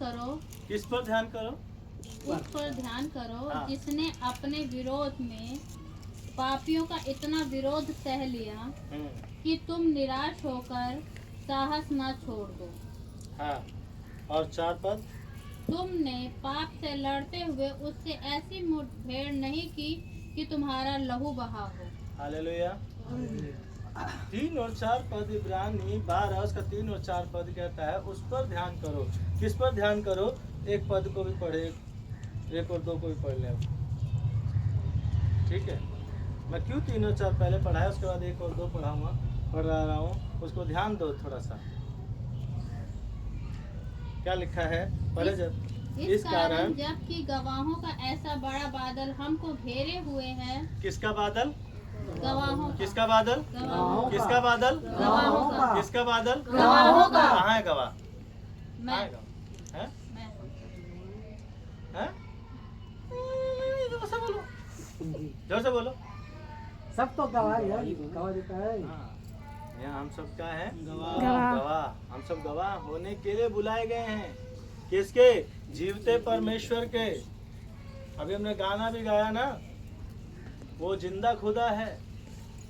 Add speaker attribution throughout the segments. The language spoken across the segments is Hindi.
Speaker 1: करो।
Speaker 2: किस पर ध्यान करो?
Speaker 1: उस पर ध्यान करो
Speaker 2: हाँ।
Speaker 1: जिसने अपने विरोध में पापियों का इतना विरोध सह लिया कि तुम निराश होकर साहस न छोड़ दो।
Speaker 2: हाँ, और 4 पद,
Speaker 1: तुमने पाप से लड़ते हुए उससे ऐसी मुठभेड़ नहीं की कि तुम्हारा लहू बहा हो।
Speaker 2: हालेलुया। 3 और 4 पद इब्रानी 12 उसका 3 और 4 पद कहता है उस पर ध्यान करो। किस पर ध्यान करो? एक पद को भी पढ़े, 1 और 2 को भी पढ़ लें। ठीक है, मैं क्यों 3 और 4 पहले पढ़ाया, उसके बाद 1 और 2 पढ़ रहा हूँ, उसको ध्यान दो थोड़ा सा। क्या लिखा है? पढ़े जब।
Speaker 1: इस कारण जबकि गवाहों का ऐसा बड़ा बादल हमको घेरे हुए है।
Speaker 2: किसका बादल?
Speaker 1: गवाहों का।
Speaker 2: किसका बादल?
Speaker 1: गवाहों का।
Speaker 2: किसका बादल?
Speaker 1: गवाहों का।
Speaker 2: किसका बादल?
Speaker 1: गवाहों का।
Speaker 2: कहाँ है गवाह?
Speaker 1: मैं।
Speaker 2: हैं?
Speaker 1: मैं।
Speaker 2: हैं? जोर से बोलो, जोर से बोलो।
Speaker 3: सब तो गवाह है, गवाह देता है।
Speaker 2: हाँ, यहाँ हम सब क्या है?
Speaker 4: गवाह।
Speaker 2: गवाह। हम सब गवाह होने के लिए बुलाए गए हैं। किसके? जीवते परमेश्वर के। अभी हमने गाना भी गाया ना, वो जिंदा खुदा है।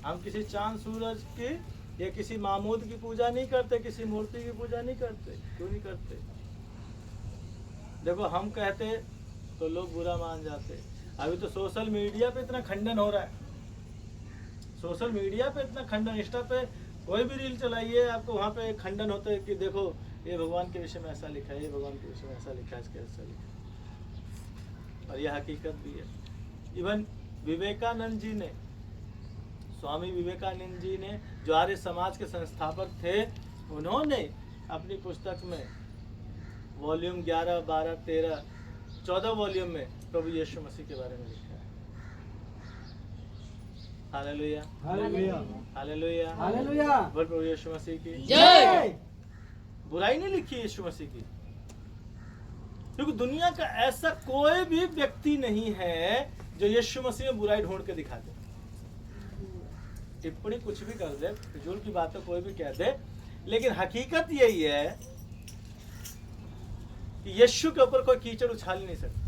Speaker 2: हम किसी चांद सूरज की या किसी मामूद की पूजा नहीं करते, किसी मूर्ति की पूजा नहीं करते। क्यों नहीं करते? देखो, हम कहते तो लोग बुरा मान जाते। अभी तो सोशल मीडिया पे इतना खंडन हो रहा है, सोशल मीडिया पे इतना खंडन, इंस्टा पे कोई भी रील चलाइए आपको वहाँ पे खंडन होता है कि देखो ये भगवान के विषय में ऐसा लिखा है, ये भगवान के विषय में ऐसा लिखा है, इसके ऐसा लिखा है, और यह हकीकत भी है। इवन विवेकानंद जी ने, स्वामी विवेकानंद जी ने, जो आर्य समाज के संस्थापक थे, उन्होंने अपनी पुस्तक में वॉल्यूम 11, 12, 13, 14 वॉल्यूम में प्रभु यीशु मसीह के बारे में लिखा है। Hallelujah,
Speaker 3: hallelujah,
Speaker 2: hallelujah,
Speaker 3: hallelujah.
Speaker 2: बोल प्रभु यीशु मसीह की
Speaker 3: जय।
Speaker 2: बुराई नहीं लिखी यीशु मसीह की, क्योंकि दुनिया का ऐसा कोई भी व्यक्ति नहीं है जो यीशु मसीह में बुराई ढूंढ के दिखा दे। टिप्पणी कुछ भी कर दे, फिजूल की बातें कोई भी कह दे, लेकिन हकीकत यही है कि यीशु के ऊपर कोई कीचड़ उछाल नहीं सकता।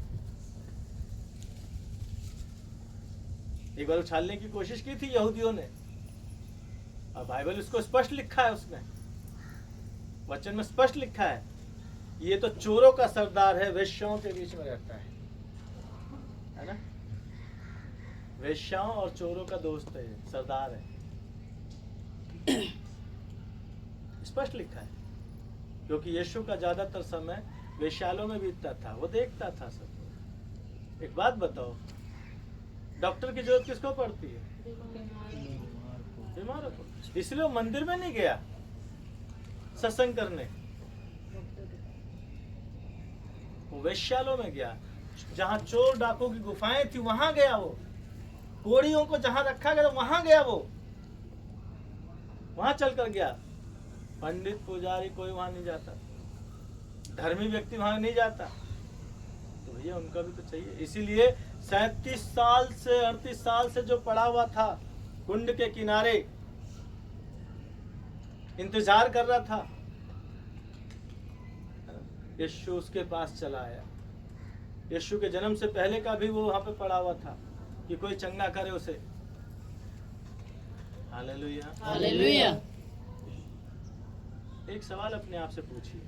Speaker 2: एक बार उछालने की कोशिश की थी यहूदियों ने, और बाइबल उसको स्पष्ट लिखा है, उसमें वचन में स्पष्ट लिखा है, ये तो चोरों का सरदार है, वेश्याओं के बीच में रहता है ना? वेश्याओं और चोरों का दोस्त है, सरदार है। स्पष्ट लिखा है, क्योंकि यीशु का ज्यादातर समय वेश्यालयों में बीतता था, वो देखता था सब। एक बात बताओ, डॉक्टर की जरूरत किसको पड़ती है? बीमारों को। इसलिए वो मंदिर में नहीं गया सत्संग करने, वो वेश्यालयों में गया, जहां चोर डाकों की गुफाएं थी वहां गया वो, कोड़ियों को जहां रखा गया वहां गया वो, वहां चलकर गया। पंडित पुजारी कोई वहां नहीं जाता, धर्मी व्यक्ति वहां नहीं जाता, तो भैया उनका भी तो चाहिए। इसीलिए 37 साल से 38 साल से जो पड़ा हुआ था कुंड के किनारे, इंतजार कर रहा था, यीशु उसके पास चला आया। यीशु के जन्म से पहले का भी वो वहां पे पड़ा हुआ था कि कोई चंगा करे उसे। Hallelujah,
Speaker 4: hallelujah.
Speaker 2: एक सवाल अपने आप से पूछिए।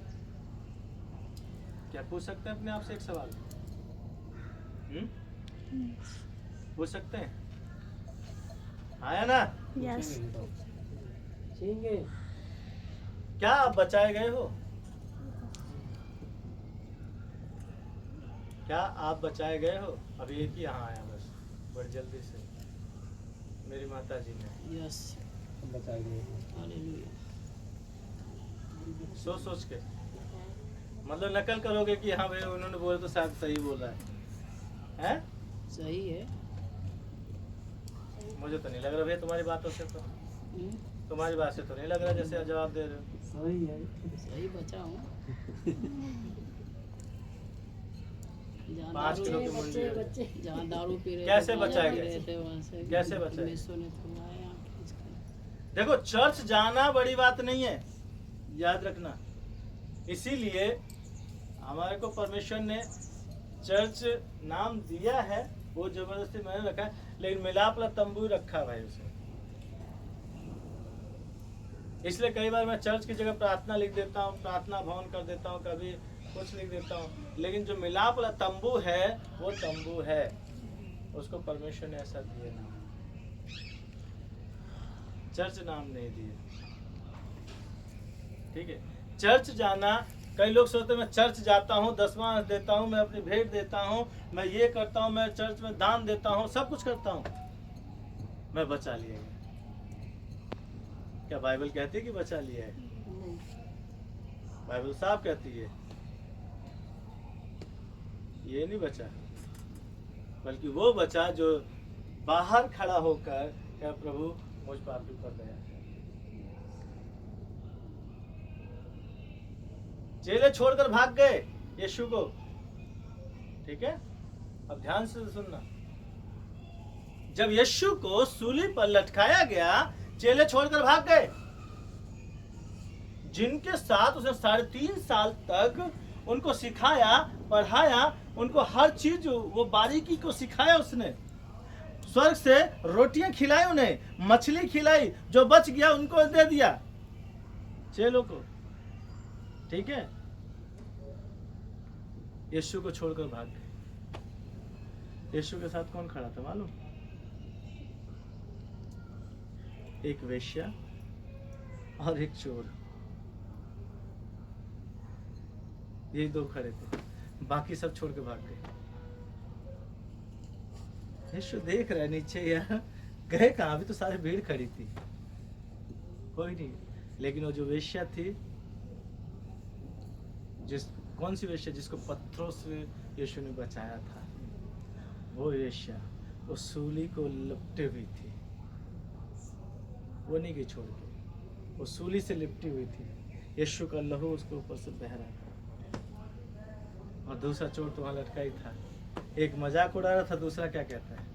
Speaker 2: क्या पूछ सकते हैं अपने आप से एक सवाल? पूछ सकते हैं? आया ना?
Speaker 4: यस।
Speaker 3: छींगे।
Speaker 2: क्या आप बचाए गए हो? क्या आप बचाए गए हो? अभी एक ही यहाँ आया बस, बड़ी जल्दी से, मेरी माता जी ने।
Speaker 4: यस।
Speaker 3: हम बचाए गए।
Speaker 4: हालेलुया।
Speaker 2: सोच सोच के, मतलब नकल करोगे कि हाँ भाई उन्होंने बोला तो शायद सही बोल रहा है, हैं?
Speaker 4: सही है।
Speaker 2: मुझे तो नहीं लग रहा भैया तुम्हारी बातों से, तो तुम्हारी बात से तो नहीं लग रहा जैसे आप जवाब दे रहे हो।
Speaker 3: सही है।
Speaker 4: सही बचा हूँ।
Speaker 2: 5 किलो की मुंडी है।
Speaker 4: जहाँ दारू पी रहे
Speaker 2: कैसे
Speaker 4: थे,
Speaker 2: बचाए
Speaker 4: गांजा
Speaker 2: गए?
Speaker 4: पी रहे थे, वहाँ से
Speaker 2: कैसे बचाए?
Speaker 4: परमेश्वर ने छुड़वाया खींच कर।
Speaker 2: देखो, चर्च जाना बड़ी बात नहीं है, याद रखना। इसीलिए हमारे को परमेश्वर ने चर्च नाम दिया है, वो जबरदस्ती मैंने रखा है, लेकिन मिलाप वाला तंबू ही रखा है भाई उसे। इसलिए कई बार मैं चर्च की जगह प्रार्थना लिख देता हूँ, प्रार्थना भवन कर देता हूँ, कभी कुछ लिख देता हूँ, लेकिन जो मिलाप वाला तंबू है वो तंबू है, उसको परमेश्वर ने ऐसा दिया नाम, चर्च नाम नहीं दिया। ठीक है, चर्च जाना, कई लोग सोचते हैं मैं चर्च जाता हूँ, 10वां देता हूँ, मैं अपनी भेंट देता हूँ, मैं ये करता हूँ, मैं चर्च में दान देता हूँ, सब कुछ करता हूँ, मैं बचा लिया गया। क्या बाइबल कहती है कि बचा लिया है? बाइबल साफ कहती है ये नहीं बचा, बल्कि वो बचा जो बाहर खड़ा होकर क्या प्रभु मुझ पापी पर दया कर। चेले छोड़कर भाग गए यीशु को। ठीक है, अब ध्यान से सुनना, जब यीशु को सूली पर लटकाया गया, चेले छोड़कर भाग गए। जिनके साथ उसने 3.5 साल तक उनको सिखाया, पढ़ाया, उनको हर चीज वो बारीकी को सिखाया, उसने स्वर्ग से रोटियां खिलाई, उन्हें मछली खिलाई, जो बच गया उनको दे दिया चेलों को। ठीक है, यीशु को छोड़कर भाग गए। यीशु के साथ कौन खड़ा था मालूम? एक वेश्या और एक चोर, ये दो खड़े थे, बाकी सब छोड़ के भाग गए। यीशु देख रहा है नीचे, यार गए कहाँ? अभी तो सारी भीड़ खड़ी थी, कोई नहीं। लेकिन वो जो वेश्या थी, कौन सी वेश्या? जिसको पत्थरों से यीशु ने बचाया था, वो वेश्या, वो सूली को लिपटे हुई थी, वो नहीं गई छोड़ के, वो सूली से लिपटी हुई थी। यीशु का लहू उसके ऊपर से बह रहा था, और दूसरा चोर तो वहां लटका ही था। एक मजाक उड़ा रहा था, दूसरा क्या कहता है?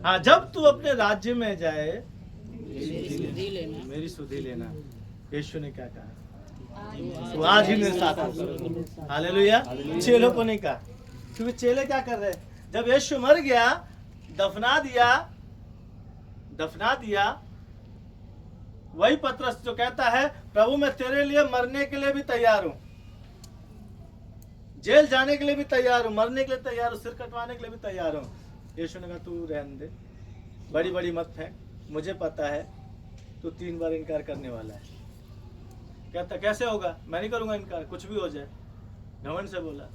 Speaker 2: हाँ, जब तू अपने राज्य में जाए मेरी सुधि लेना। यीशु ने क्या कहा? वो आज ही मेरे साथ होगा। हालेलुया। चेलों को नहीं कहा, क्योंकि चेले क्या कर रहे हैं? जब यीशु मर गया, दफना दिया, वही पतरस जो कहता है, प्रभु मैं तेरे लिए मरने के लिए भी तैयार हूं, जेल जाने के लिए भी तैयार हूं, मरने के लिए तैयार हूं, सिर कटवाने के लिए भी तैयार हूं। यीशु ने कहा तू रहने दे, बड़ी बड़ी मत फेंक, मुझे पता है तू 3 बार इनकार करने वाला है। कहता कैसे होगा? मैं नहीं करूंगा इनकार, कुछ भी हो जाए। घमंड से बोला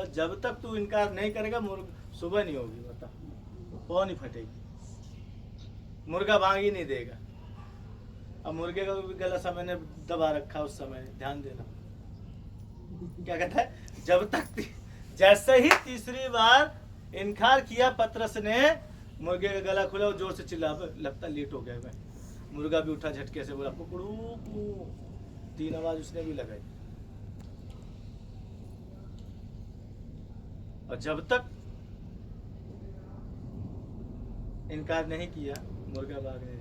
Speaker 2: जब तक तू इनकार नहीं करेगा सुबह नहीं होगी, बता, पौ नहीं फटेगी, मुर्गा भाग ही नहीं देगा। अब मुर्गे का भी गला समय ने दबा रखा उस समय, ध्यान देना। क्या कहता है? जब तक जैसे ही 3री बार इनकार किया पतरस ने, मुर्गे का गला खुला और जोर से चिल्ला, लगता लेट हो गया मैं। मुर्गा भी उठा झटके से, बोला कुकड़ू, 3 आवाज उसने भी लगाई। और जब तक इनकार नहीं किया, मुर्गा भाग नहीं।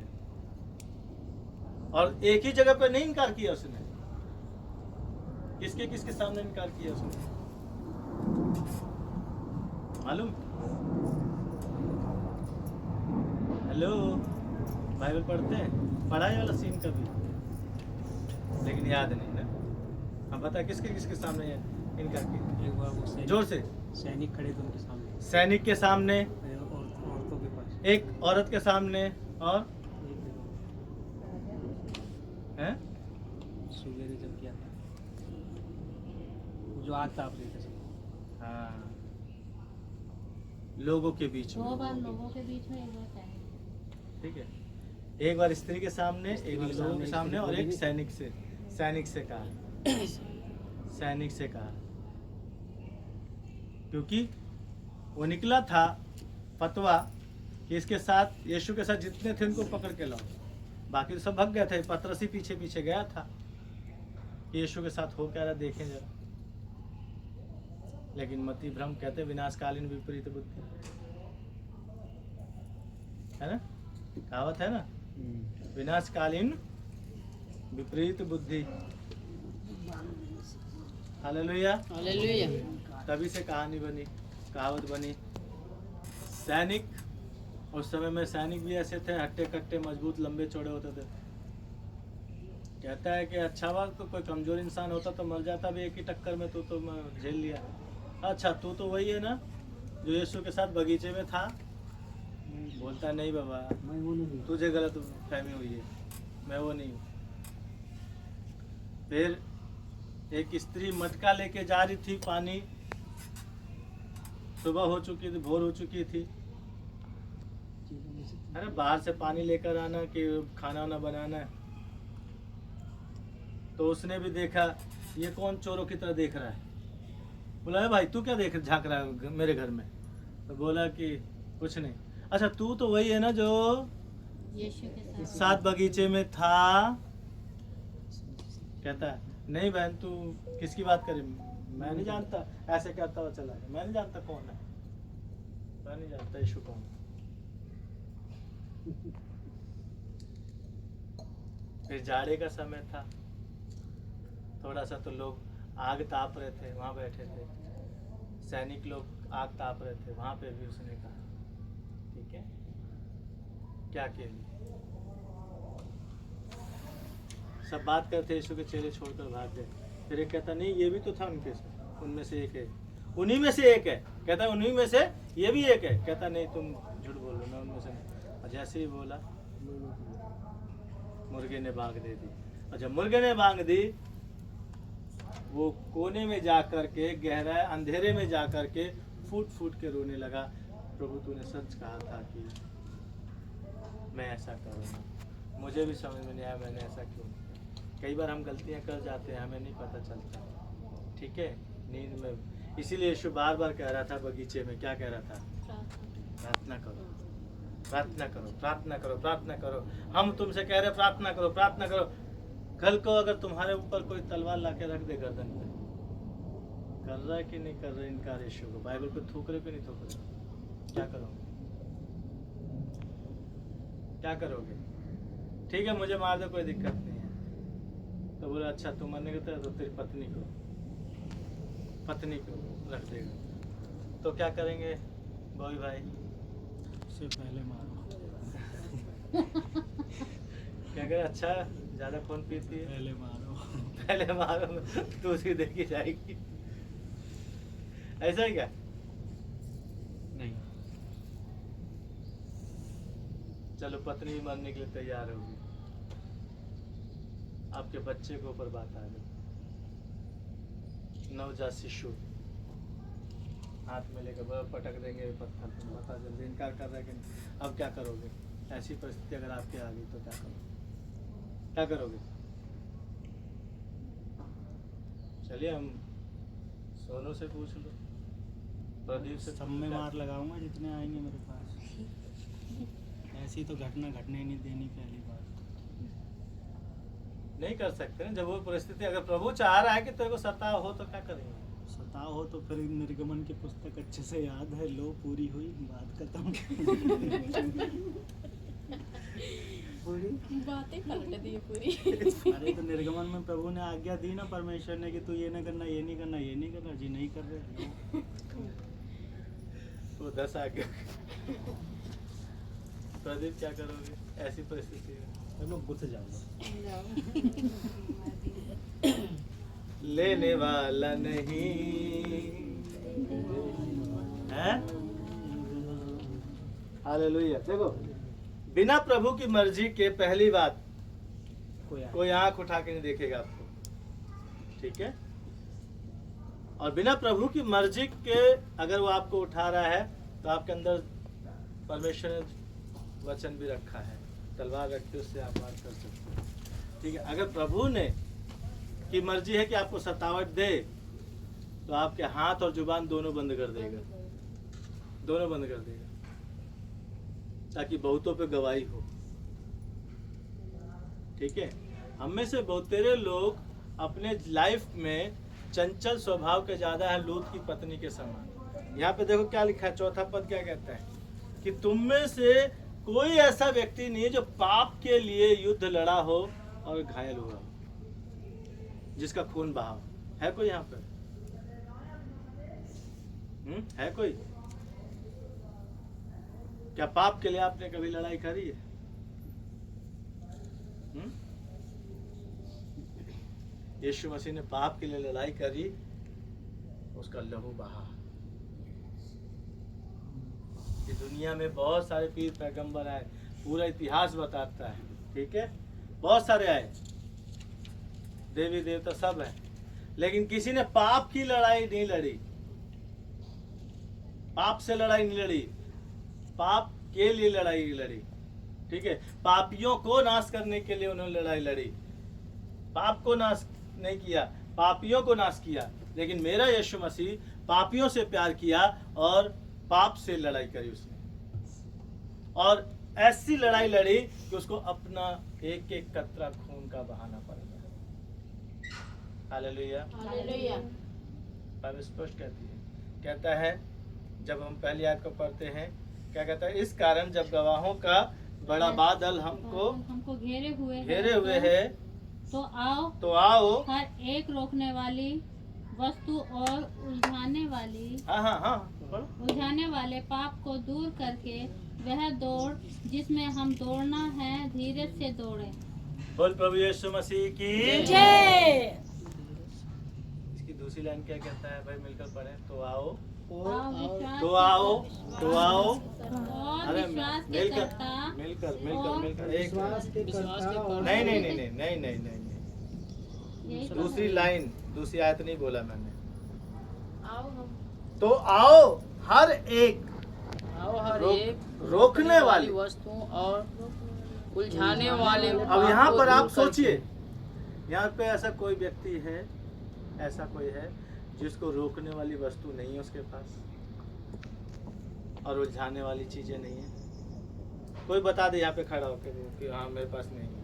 Speaker 2: और एक ही जगह पे नहीं इनकार किया उसने, किसके सामने इनकार किया उसने मालूम? हेलो, बाइबल पढ़ते हैं, पढ़ाई वाला सीन कभी, लेकिन याद नहीं ना। हम बता किसके सामने इनकार किया?
Speaker 3: एक बार वो
Speaker 2: जोर से।
Speaker 3: सैनिक खड़े थे उनके सामने,
Speaker 2: सैनिक के सामने,
Speaker 3: औरतों के पास,
Speaker 2: एक औरत के सामने, और हैं?
Speaker 3: सुबेरे जब किया था, जो आग ताप रही थी।
Speaker 2: हाँ, लोगों के बीच में।
Speaker 1: 2 बार लोगों के बीच में, 1 बार सैनिक।
Speaker 2: ठीक है, एक बार स्त्री के सामने, एक बार लोगों के सामने, और एक सैनिक से कहा, क्योंकि वो निकला था फतवा कि इसके साथ, यीशु के साथ जितने थे उनको पकड़ के लाओ। बाकी तो सब भाग गया था, पतरस ही पीछे पीछे गया था कि यीशु के साथ हो क्या रहा देखें जरा। लेकिन मति भ्रम, कहते विनाशकालीन विपरीत बुद्धि, है ना, कहावत है ना, विनाशकालीन विपरीत बुद्धि। हालेलुया।
Speaker 4: हालेलुया।
Speaker 2: तभी से कहानी बनी, कहावत बनी। सैनिक, उस समय में सैनिक भी ऐसे थे, हट्टे कट्टे मजबूत लंबे चौड़े होते थे। कहता है कि अच्छा हुआ तो कोई कमजोर इंसान होता तो मर जाता भी एक ही टक्कर में, तू तो झेल लिया। अच्छा तू तो वही है ना जो यीशु के साथ बगीचे में था? बोलता नहीं बाबा,
Speaker 3: मैं वो नहीं।
Speaker 2: तुझे गलत फहमी हुई है, मैं वो नहीं हूँ। फिर एक स्त्री मटका लेके जा रही थी पानी, सुबह हो चुकी थी, भोर हो चुकी थी। अरे बाहर से पानी लेकर आना कि खाना वाना बनाना है। तो उसने भी देखा ये कौन चोरों की तरह देख रहा है। बोला है भाई तू क्या देख झांक रहा है मेरे घर में? तो बोला कि कुछ नहीं। अच्छा तू तो वही है ना जो
Speaker 1: यीशु के साथ
Speaker 2: साथ बगीचे में था? कहता है नहीं बहन तू किसकी बात करी, मैं नहीं जानता। ऐसे कहता हुआ चला गया, मैं नहीं जानता कौन है, मैं नहीं जानता यीशु कौन है। फिर जाड़े का समय था, थोड़ा सा तो लोग आग ताप रहे थे, वहां बैठे थे सैनिक लोग, आग ताप रहे थे वहां पे भी उसने कहा ठीक है क्या के लिए? सब बात करते यीशु के चेले छोड़कर भाग गए। फिर एक कहता नहीं ये भी तो था उनके से, उनमें से एक है, उन्हीं में से एक है। कहता उन्हीं में से ये भी एक है। कहता नहीं तुम झूठ बोल रहे हो, मैं उनमें से नहीं। और जैसे ही बोला मुर्गे ने बांग दे दी। और जब मुर्गे ने बांग दी, वो कोने में जा करके, गहरा अंधेरे में जा करके फूट फूट के रोने लगा, प्रभु तूने सच कहा था कि मैं ऐसा करूँगा। मुझे भी समझ में नहीं आया मैंने ऐसा क्यों किया। कई बार हम गलतियां कर जाते हैं, हमें नहीं पता चलता, ठीक है, नींद में। इसीलिए यीशु बार बार कह रहा था बगीचे में, क्या कह रहा था? प्रार्थना करो, प्रार्थना करो, प्रार्थना करो, प्रार्थना करो। हम तुमसे कह रहे प्रार्थना करो, प्रार्थना करो। कल को अगर तुम्हारे ऊपर कोई तलवार लाके रख दे गर्दन पे, कर रहा है कि नहीं कर रहा इनकार यीशु को, बाइबल पे थूक रहे कि नहीं थूक रहे, क्या करोगे? क्या करोगे? ठीक है मुझे मार दो कोई दिक्कत नहीं है। तो बोला अच्छा तू मरने का तो तेरी पत्नी को रख देगा। तो क्या करेंगे बॉय भाई?
Speaker 3: उससे पहले मारो,
Speaker 2: क्या करें? अच्छा ज्यादा कौन पीती है?
Speaker 3: पहले मारो।
Speaker 2: पहले मारो तो उसकी देखी जाएगी, ऐसा ही क्या?
Speaker 3: नहीं,
Speaker 2: चलो पत्नी भी मरने के लिए तैयार होगी, आपके बच्चे के ऊपर बात आ गई, नवजात शिशु हाथ में लेकर पटक देंगे पत्थर, तुम बता जल्दी, इनकार कर रहे हैं कि नहीं। अब क्या करोगे? ऐसी परिस्थिति अगर आपके आ गई तो क्या करोगे? क्या करोगे? चलिए हम सोनू से पूछ लो, प्रदीप से।
Speaker 3: सब में मार लगाऊंगा जितने आएंगे मेरे पास। ऐसी तो घटना घटने नहीं देनी पहली बात।
Speaker 2: नहीं कर सकते ना, जब वो परिस्थिति, अगर प्रभु चाह रहा है कि तेरे को सताव हो तो क्या करेंगे?
Speaker 3: सताव हो तो फिर निर्गमन की पुस्तक अच्छे से याद है, लो पूरी हुई बात खत्म।
Speaker 4: बातें पलट दी पूरी।
Speaker 3: अरे तो निर्गमन में प्रभु ने आज्ञा दी ना परमेश्वर ने कि तू ये नहीं करना, ये नहीं करना, ये नहीं करना। जी नहीं कर रहे
Speaker 2: तो 10 आ गया। प्रदीप क्या करोगे ऐसी परिस्थिति में?
Speaker 3: चलो घुस जाऊंगा।
Speaker 2: लेने वाला नहीं है। हालेलुया। देखो बिना प्रभु की मर्जी के पहली बात कोई आंख उठा के नहीं देखेगा आपको, ठीक है। और बिना प्रभु की मर्जी के अगर वो आपको उठा रहा है तो आपके अंदर परमेश्वर ने वचन भी रखा है, तलवार रख के उससे आप वार कर सकते हैं, ठीक है। अगर प्रभु ने की मर्जी है कि आपको सतावट दे तो आपके हाथ और जुबान दोनों बंद कर देगा, दोनों बंद कर देगा, ताकि बहुतों पे गवाही हो, ठीक है। हम में से बहुतेरे लोग अपने लाइफ में चंचल स्वभाव के ज्यादा है लूत की पत्नी के समान। यहाँ पे देखो क्या लिखा है, चौथा पद क्या कहता है कि तुम में से कोई ऐसा व्यक्ति नहीं है जो पाप के लिए युद्ध लड़ा हो और घायल हुआ हो, जिसका खून बहा है कोई यहाँ पे? है कोई? क्या पाप के लिए आपने कभी लड़ाई करी है? यीशु मसीह ने पाप के लिए लड़ाई करी, उसका लहू बहा। ये दुनिया में बहुत सारे पीर पैगंबर आए, पूरा इतिहास बताता है, ठीक है, बहुत सारे आए, देवी देवता सब है, लेकिन किसी ने पाप की लड़ाई नहीं लड़ी, पाप से लड़ाई नहीं लड़ी, पाप के लिए लड़ाई लड़ी, ठीक है। पापियों को नाश करने के लिए उन्होंने लड़ाई लड़ी, पाप को नाश नहीं किया, पापियों को नाश किया। लेकिन मेरा यीशु मसीह पापियों से प्यार किया और पाप से लड़ाई करी उसने, और ऐसी लड़ाई लड़ी कि उसको अपना एक एक कतरा खून का बहाना पड़ गया। हालेलुया।
Speaker 1: हालेलुया।
Speaker 2: बाइबल स्पष्ट कहती है, कहता है, जब हम पहली आयत को पढ़ते हैं, क्या कहता है? इस कारण जब गवाहों का बड़ा बादल हमको घेरे हुए है, तो आओ
Speaker 1: हर एक रोकने वाली वस्तु और उलझाने वाले पाप को दूर करके वह दौड़ जिसमें हम दौड़ना है धीरज से दौड़े।
Speaker 2: बोल प्रभु यीशु मसीह की
Speaker 4: जय।
Speaker 2: इसकी दूसरी लाइन क्या कहता है भाई? मिलकर पढ़ें। तो आओ,
Speaker 1: विश्वास
Speaker 2: तो आओ, तो आओ,
Speaker 1: और
Speaker 2: अरे
Speaker 1: विश्वास के
Speaker 2: मिलकर
Speaker 1: करता
Speaker 2: मिलकर मिलकर मिलकर एक
Speaker 3: विश्वास के करता और
Speaker 2: नहीं नहीं नहीं नहीं नहीं नहीं नहीं
Speaker 1: यही तो
Speaker 2: दूसरी लाइन, दूसरी आयत नहीं बोला मैंने।
Speaker 4: आओ हम
Speaker 2: तो आओ हर एक
Speaker 4: आओ हर एक
Speaker 2: रोकने वाली
Speaker 4: वस्तु और उलझाने वाले
Speaker 2: अब यहाँ पर आप
Speaker 4: दूर करके।
Speaker 2: सोचिए, यहाँ पे ऐसा कोई व्यक्ति है, ऐसा कोई है जिसको रोकने वाली वस्तु नहीं है उसके पास, और उलझाने वाली चीजें नहीं है? कोई बता दे यहाँ पे खड़ा होकर कि हाँ मेरे पास नहीं है।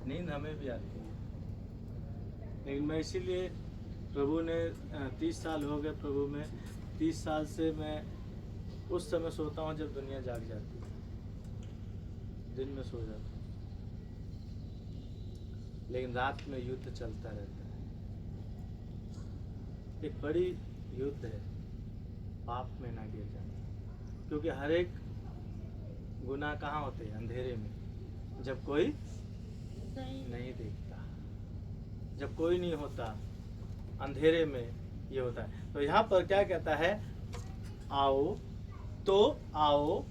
Speaker 2: नींद हमें भी आती है, लेकिन मैं इसीलिए प्रभु ने 30 साल हो गए प्रभु में, 30 साल से मैं उस समय सोता हूँ जब दुनिया जाग जाती है, दिन में सो जाता हूँ, लेकिन रात में युद्ध चलता रहता है। एक बड़ी युद्ध है, पाप में ना गिर जाना, क्योंकि हर एक गुनाह कहाँ होते हैं? अंधेरे में, जब कोई नहीं देखता, जब कोई नहीं होता, अंधेरे में ये होता है। तो यहाँ पर क्या कहता है? आओ, तो आओ,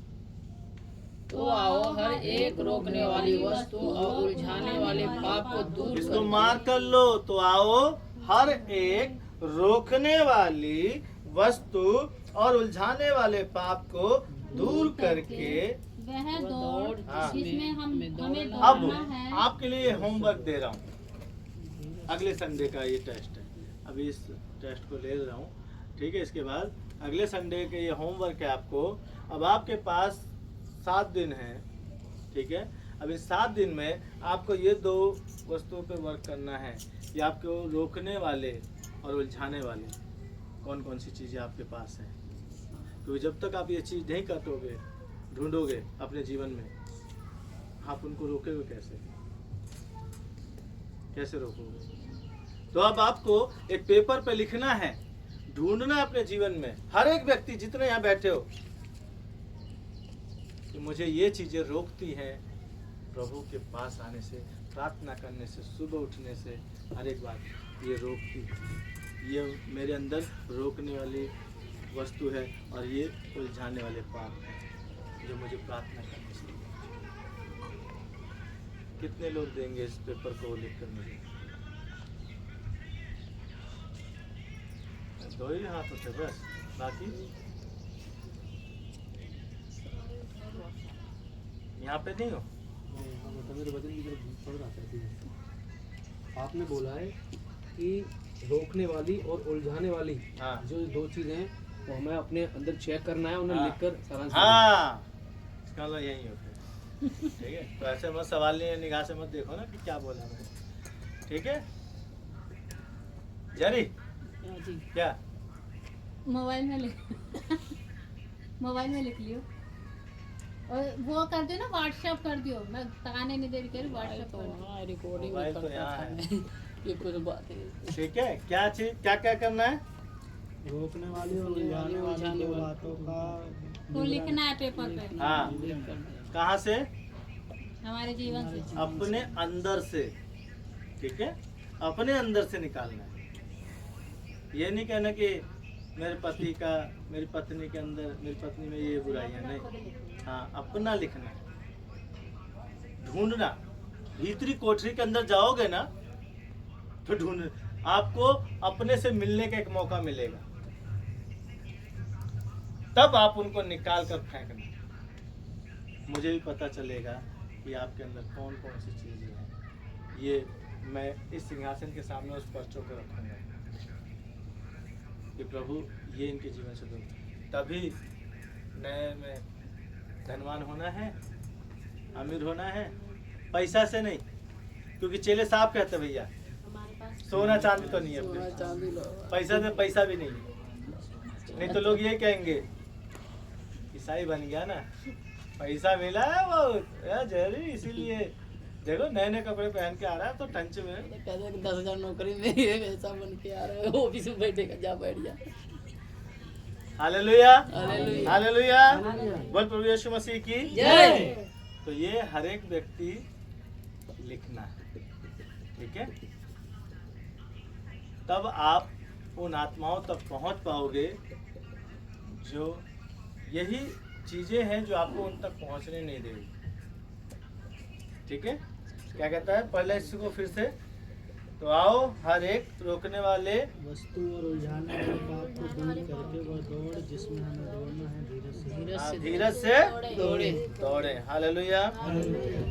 Speaker 4: तो आओ हर एक रोकने वाली वस्तु और उलझाने वाले पाप को दूर
Speaker 2: इसको
Speaker 4: करके।
Speaker 2: मार कर लो। तो आओ हर एक रोकने वाली वस्तु और उलझाने वाले पाप को दूर करके
Speaker 1: वह दौड़
Speaker 2: हाँ।
Speaker 1: जिसमें हमें
Speaker 2: अब
Speaker 1: दौड़ना है।
Speaker 2: आपके लिए होमवर्क दे रहा हूँ, अगले संडे का ये टेस्ट है, अभी इस टेस्ट को ले रहा हूँ, ठीक है। इसके बाद अगले संडे के ये होमवर्क है आपको। अब आपके पास 7 दिन है, ठीक है। अब इस 7 दिन में आपको ये 2 वस्तुओं पे वर्क करना है, ये आपको रोकने वाले और उलझाने वाले कौन कौन सी चीज़ें आपके पास हैं। क्योंकि जब तक आप ये चीज़ नहीं काटोगे, ढूंढोगे अपने जीवन में, आप उनको रोकोगे कैसे? कैसे रोकोगे? तो अब आपको एक पेपर पे लिखना है, ढूंढना है अपने जीवन में, हर एक व्यक्ति जितने यहाँ बैठे हो, कि मुझे ये चीजें रोकती हैं प्रभु के पास आने से, प्रार्थना करने से, सुबह उठने से, हर एक बात ये रोकती है। ये मेरे अंदर रोकने वाली वस्तु है और ये उलझाने वाले पाप हैं जो मुझे प्रार्थना करने से। कितने लोग देंगे इस पेपर को लिख कर मुझे? 2 ही हाथ होते बस, बाकी यहाँ पे नहीं हो।
Speaker 5: मेरे वजन की तरफ पड़ रहा था। आपने बोला है कि रोकने वाली और उलझाने वाली
Speaker 2: हाँ।
Speaker 5: जो 2 चीजें हैं वो हमें अपने अंदर चेक करना है, उन्हें
Speaker 2: हाँ।
Speaker 5: लिखकर सारांश
Speaker 2: हाँ, इसका मतलब यही होता है, ठीक है। तो ऐसे मत सवाल नहीं, निगाह से मत देखो ना कि क्या बोला मैं, ठीक है। जरी
Speaker 4: जी।
Speaker 2: क्या
Speaker 1: मोबाइल में लिख मोबाइल में लिख लियो। और वो कर दियो ना, व्हाट्सएप कर दियो, मैं तकाने नहीं दे रही, कह रही व्हाट्सएप कर दियो।
Speaker 4: हाँ, रिकॉर्डिंग भी
Speaker 2: मोबाइल तो
Speaker 4: करता
Speaker 2: यहाँ
Speaker 4: था
Speaker 2: है।
Speaker 4: मैं। ये कुछ बात है।
Speaker 2: ठीक है, क्या चीज क्या क्या करना है?
Speaker 3: रोकने वाली और उलझाने वाली दो बातों का
Speaker 1: तो लिखना है पेपर पे,
Speaker 2: हाँ, कहाँ से?
Speaker 1: हमारे जीवन से।
Speaker 2: अपने अंदर से, ठीक है, अपने अंदर से निकालना है। ये नहीं कहना कि मेरे पति का, मेरी पत्नी के अंदर, मेरी पत्नी में ये बुराइयां नहीं। हाँ, अपना लिखना है, ढूंढना। भीतरी कोठरी के अंदर जाओगे ना तो ढूंढ, आपको अपने से मिलने का एक मौका मिलेगा, तब आप उनको निकाल कर फेंकना। मुझे भी पता चलेगा कि आपके अंदर कौन कौन सी चीजें हैं। ये मैं इस सिंहासन के सामने उस पर्चों को रखूंगा कि प्रभु ये इनके जीवन से दूर। तभी नए में धनवान होना है, अमीर होना है, पैसा से नहीं। क्योंकि चेले साहब कहते भैया सोना चांदी तो नहीं है अपने
Speaker 4: सोना
Speaker 2: पास,
Speaker 4: चांदी लो।
Speaker 2: पैसा से पैसा भी नहीं है। नहीं तो लोग ये कहेंगे ईसाई बन गया ना, पैसा मिला है वो जरूरी, इसीलिए देखो नए नए कपड़े पहन के आ रहा है तो टंच में।
Speaker 4: कहते हैं कि 10,000 नौकरी में ये ऐसा बन के आ रहा है, ऑफिस में बैठेगा, जा बैठ जा।
Speaker 2: Hallelujah,
Speaker 4: hallelujah.
Speaker 2: हालेलुया, बोल प्रभु यीशु मसीह की
Speaker 4: जय।
Speaker 2: तो ये हर एक व्यक्ति लिखना है, ठीक है। तब आप उन आत्माओं तक पहुंच पाओगे जो यही चीजें हैं जो आपको उन तक पहुंचने नहीं देगी, ठीक है। क्या कहता है पहले इसको फिर से, तो आओ हर एक रोकने वाले
Speaker 3: वस्तु और उलझाने वाले पाप को दूर करके वह दौड़ जिसमें हमें दौड़ना है
Speaker 2: धीरज से
Speaker 4: दौड़े।
Speaker 2: दौड़े। हालेलुया।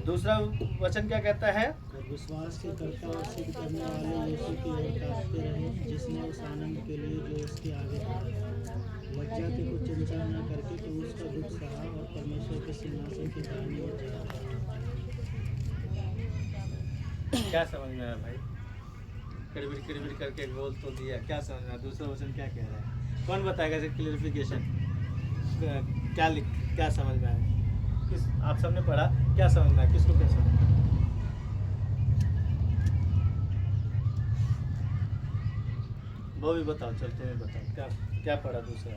Speaker 2: दूसरा वचन क्या कहता है?
Speaker 3: और विश्वास के कर्ता और सिद्ध करने वाले यीशु की ओर ताकते रहे, जिसने उस आनंद के लिए जो उसके आगे था लज्जा की कुछ चिंता न करके तो उसका दुख सहा और परमेश्वर के सिंहासन के दाहिनी ओर जा।
Speaker 2: क्या समझ में आया भाई? किड़बिड़ करके बोल तो दिया, क्या समझ में आया? दूसरा वचन क्या कह रहा है? कौन बताएगा इसे क्लियरिफिकेशन? क्या समझ में आया? किस आप सबने पढ़ा, क्या समझ में आया? किसको क्या समझ में आया? वो भी बताओ, चल तुम्हें बताओ क्या क्या पढ़ा दूसरा।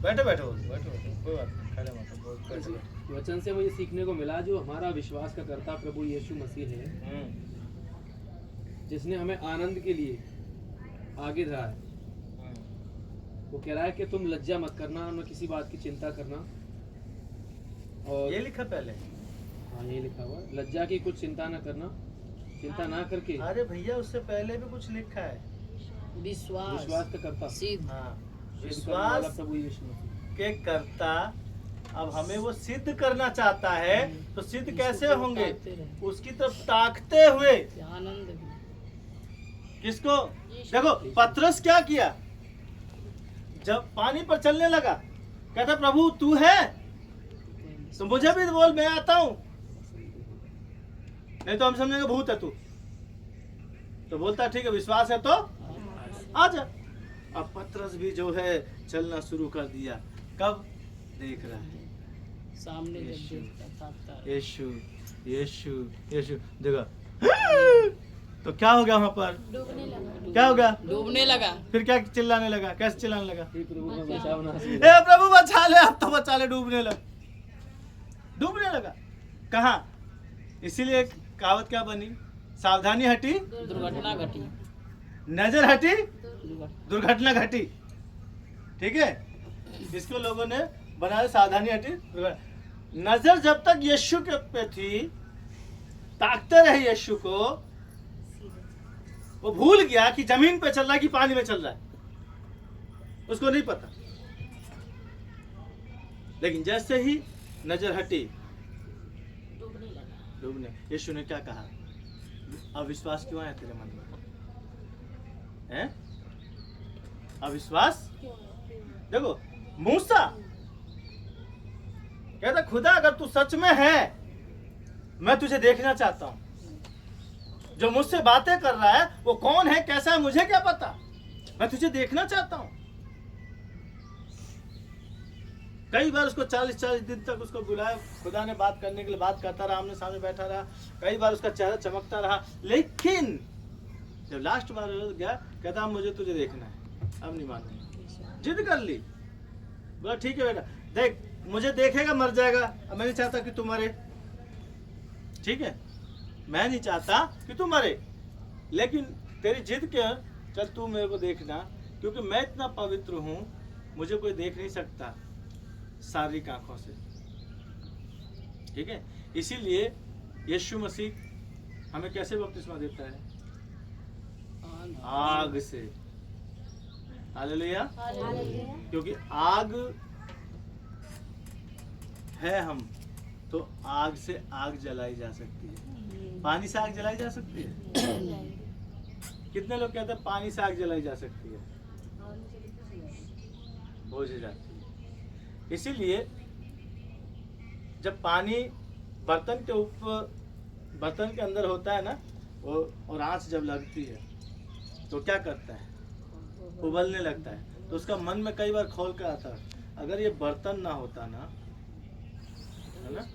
Speaker 2: बैठो बैठो बैठो बैठो, कोई बात नहीं, खड़े मत हो, बैठो बैठो।
Speaker 5: वचन से मुझे सीखने को मिला जो हमारा विश्वास का कर्ता प्रभु यीशु मसीह है, जिसने हमें आनंद के लिए आगे धरा है। वो कह रहा है कि तुम लज्जा मत करना, न किसी बात की चिंता करना। और
Speaker 2: ये लिखा पहले?
Speaker 5: हाँ, ये लिखा हुआ है, लज्जा की कुछ चिंता न करना, चिंता ना करके
Speaker 2: अरे भैया उससे पहले भी कुछ लिखा है।
Speaker 4: विश्वास
Speaker 5: विश्वास का कर्ता
Speaker 4: सिद्ध।
Speaker 2: हाँ,
Speaker 5: सिद्ध करने वाला
Speaker 2: विश्वास
Speaker 5: प्रभु यीशु मसीह।
Speaker 2: के कर्ता अब हमें वो सिद्ध करना चाहता है, तो सिद्ध कैसे होंगे? उसकी तरफ ताकते हुए।
Speaker 4: आनंद भी।
Speaker 2: किसको? देखो पतरस क्या किया, जब पानी पर चलने लगा कहता प्रभु तू है तो मुझे भी बोल, मैं आता हूं, नहीं तो हम समझेंगे भूत है तू। तो बोलता ठीक है, विश्वास है तो आ जा। अब पतरस भी जो है चलना शुरू कर दिया। कब? देख रहा है
Speaker 4: सामने जब
Speaker 2: यीशु।
Speaker 4: देखता था
Speaker 2: यीशु यीशु यीशु, देखो तो क्या हो गया वहां पर? क्या हो गया?
Speaker 4: डूबने लगा।
Speaker 2: फिर क्या चिल्लाने लगा? कैसे चिल्लाने लगा?
Speaker 5: हे प्रभु का बचावना
Speaker 2: ए प्रभु बचा ले, अब तो बचा ले। डूबने लगा। कहाँ? इसीलिए कहावत क्या बनी? सावधानी हटी,
Speaker 4: दुर्घटना घटी।
Speaker 2: नजर हटी,
Speaker 4: दुर्घटना।
Speaker 2: दुर्घटना घटी। ठीक है, इसको लोगों ने बनाया सावधानी हटी, नजर जब तक यीशु के पे थी, ताकते रहे यीशु को, वो भूल गया कि जमीन पे चल रहा है कि पानी में चल रहा है, उसको नहीं पता। लेकिन जैसे ही नजर हटी, डूबने। यीशु ने क्या कहा? अविश्वास क्यों आया तेरे मन में? हैं? अविश्वास? देखो मूसा कहता खुदा अगर तू सच में है, मैं तुझे देखना चाहता हूं। जो मुझसे बातें कर रहा है वो कौन है, कैसा है, मुझे क्या पता, मैं तुझे देखना चाहता हूं। कई बार उसको 40-40 दिन तक उसको बुलाया, खुदा ने बात करने के लिए, बात करता रहा, आमने सामने बैठा रहा, कई बार उसका चेहरा चमकता रहा, लेकिन जब लास्ट बार गया कहता मुझे तुझे देखना है, अब नहीं मानूंगा। जिद कर ली, बोला ठीक है बेटा देख, मुझे देखेगा मर जाएगा, अब मैं नहीं चाहता कि तू मरे, ठीक है, मैं नहीं चाहता कि तू मरे, लेकिन तेरी जिद क्या, चल तू मेरे को देखना, क्योंकि मैं इतना पवित्र हूँ, मुझे कोई देख नहीं सकता शारीरिक आंखों से, ठीक है। इसीलिए यीशु मसीह हमें कैसे बपतिस्मा देता है? आग से। हालेलुया। क्योंकि आग है हम, तो आग से आग जलाई जा सकती है। पानी से आग जलाई जा सकती है? कितने लोग कहते हैं पानी से आग जलाई जा सकती है? हो जाती है। इसीलिए जब पानी बर्तन के ऊपर, बर्तन के अंदर होता है ना, और आंच जब लगती है तो क्या करता है? उबलने लगता है। तो उसका मन में कई बार खोल कर आता है, अगर ये बर्तन ना होता ना, है ना,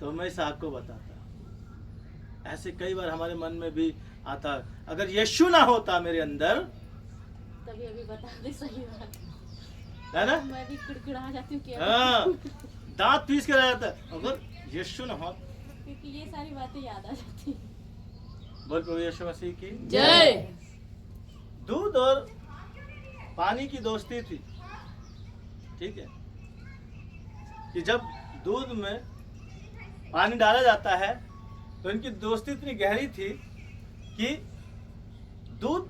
Speaker 2: तो मैं इस आग को बताता। ऐसे कई बार हमारे मन में भी आता, अगर यीशु ना होता मेरे अंदर,
Speaker 1: तभी अभी बता दे, सही बात
Speaker 2: है ना,
Speaker 1: मैं भी किड़किड़ा जाती हूँ क्या,
Speaker 2: हाँ, दांत पीस के रह जाता है। अगर यीशु ना हो,
Speaker 1: क्योंकि ये सारी बातें याद आ जाती हैं।
Speaker 2: बोल प्रभु यीशु मसीह की
Speaker 4: जय।
Speaker 2: दूध और पानी की दोस्ती थी, ठीक है, कि जब दूध में पानी डाला जाता है तो इनकी दोस्ती इतनी गहरी थी कि दूध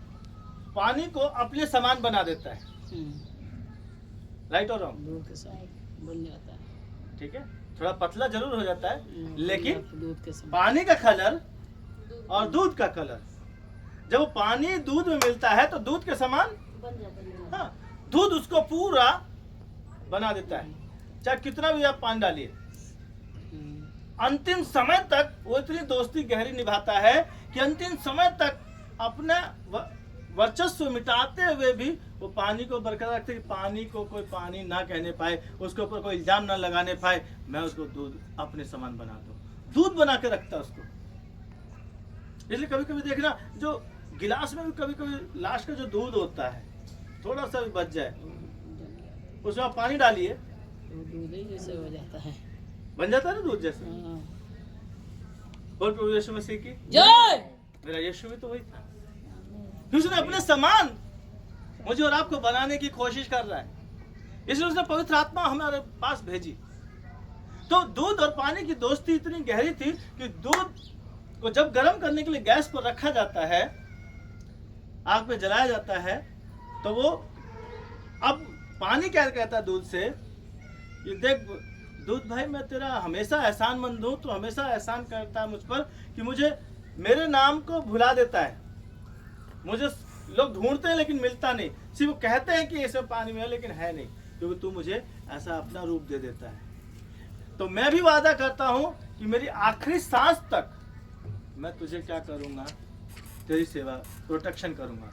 Speaker 2: पानी को अपने समान बना देता है। राइट और रॉन्ग?
Speaker 4: दूध के साथ बन जाता है,
Speaker 2: ठीक है, थोड़ा पतला जरूर हो जाता है, लेकिन
Speaker 4: दूध के साथ
Speaker 2: पानी का कलर और दूध का कलर, जब वो पानी दूध में मिलता है तो दूध के समान
Speaker 1: बन जाता है।
Speaker 2: हाँ, दूध उसको पूरा बना देता है, चाहे कितना भी आप पानी डालिए। अंतिम समय तक वो इतनी दोस्ती गहरी निभाता है कि अंतिम समय तक अपना वर्चस्व मिटाते हुए भी वो पानी को बरकरार रखते, कि पानी को कोई पानी ना कहने पाए, उसके ऊपर कोई इल्जाम ना लगाने पाए, मैं उसको दूध अपने समान बना दूं, दूध बना के रखता उसको। इसलिए कभी कभी देखना, जो गिलास में भी कभी कभी लास्ट का जो दूध होता है, थोड़ा सा भी बच जाए, उसमें आप पानी डालिए,
Speaker 4: तो दूध ही जैसे हो जाता है,
Speaker 2: बन जाता है ना दूध जैसे।
Speaker 4: हाँ।
Speaker 2: बोल प्रभु यीशु मसीह की
Speaker 4: जय।
Speaker 2: मेरा यीशु भी तो वही था, कि उसने अपने समान मुझे और आपको बनाने की कोशिश कर रहा है, इसलिए उसने पवित्र आत्मा हमारे पास भेजी। तो दूध और पानी की दोस्ती इतनी गहरी थी कि दूध को जब गर्म करने के लिए गैस पर रखा जाता है, आग पे जलाया जाता है, तो वो अब पानी क्या कहता है दूध से, ये देख दूध भाई, मैं तेरा हमेशा एहसानमंद हूं, तो हमेशा एहसान करता है मुझ पर, कि मुझे मेरे नाम को भुला देता है, मुझे लोग ढूंढते हैं लेकिन मिलता नहीं, सिर्फ वो कहते हैं कि इसमें पानी में है लेकिन है नहीं, क्योंकि तू मुझे ऐसा अपना रूप दे देता है। तो मैं भी वादा करता हूं कि मेरी आखिरी सांस तक मैं तुझे क्या करूंगा, तेरी सेवा, प्रोटेक्शन करूंगा,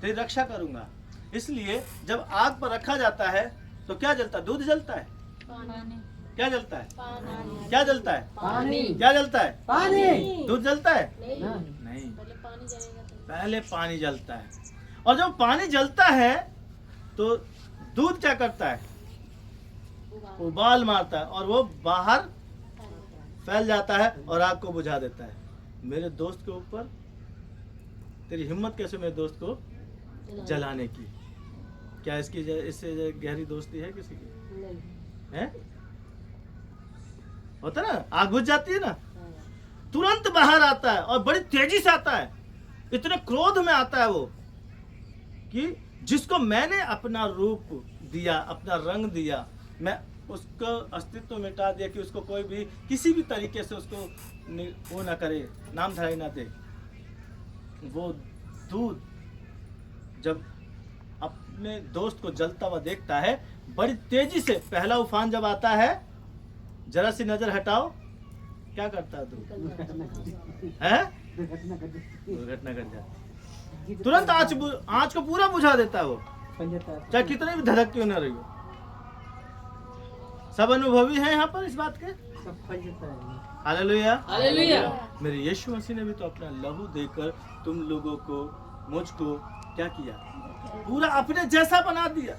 Speaker 2: तेरी रक्षा करूंगा। इसलिए जब आग पर रखा जाता है तो क्या जलता है? दूध जलता है। क्या जलता है? क्या जलता है?
Speaker 4: पानी।
Speaker 2: क्या जलता है?
Speaker 4: पानी।
Speaker 2: दूध जलता है?
Speaker 1: नहीं,
Speaker 2: नहीं,
Speaker 1: पहले पानी जलेगा तो
Speaker 2: पहले पानी जलता है। और जब पानी जलता है तो दूध क्या करता है? उबाल मारता है और वो बाहर फैल जाता है और आग को बुझा देता है। मेरे दोस्त के ऊपर तेरी हिम्मत कैसे मेरे दोस्त को जलाने की? क्या इससे गहरी दोस्ती है किसी की? है? होता ना, आग बुझ जाती है ना, तुरंत बाहर आता है और बड़ी तेजी से आता है, इतने क्रोध में आता है वो, कि जिसको मैंने अपना रूप दिया, अपना रंग दिया, मैं उसको अस्तित्व मिटा दिया, कि उसको कोई भी किसी भी तरीके से उसको वो ना करे, नाम धराई ना दे। वो दूध जब अपने दोस्त को जलता हुआ देखता है, बड़ी तेजी से पहला उफान जब आता है, जरा सी नजर हटाओ, क्या करता है दूध? है? दुर्घटना घट जाती, तुरंत आँच को पूरा बुझा देता है वो, चाहे कितनी भी धधक क्यों ना रही हो। सब अनुभवी हैं यहाँ पर इस बात के? हालेलुया।
Speaker 4: हालेलुया।
Speaker 2: मेरे यीशु मसीह ने भी तो अपना लहू देकर तुम लोगों को, मुझको क्या किया? पूरा अपने जैसा बना दिया।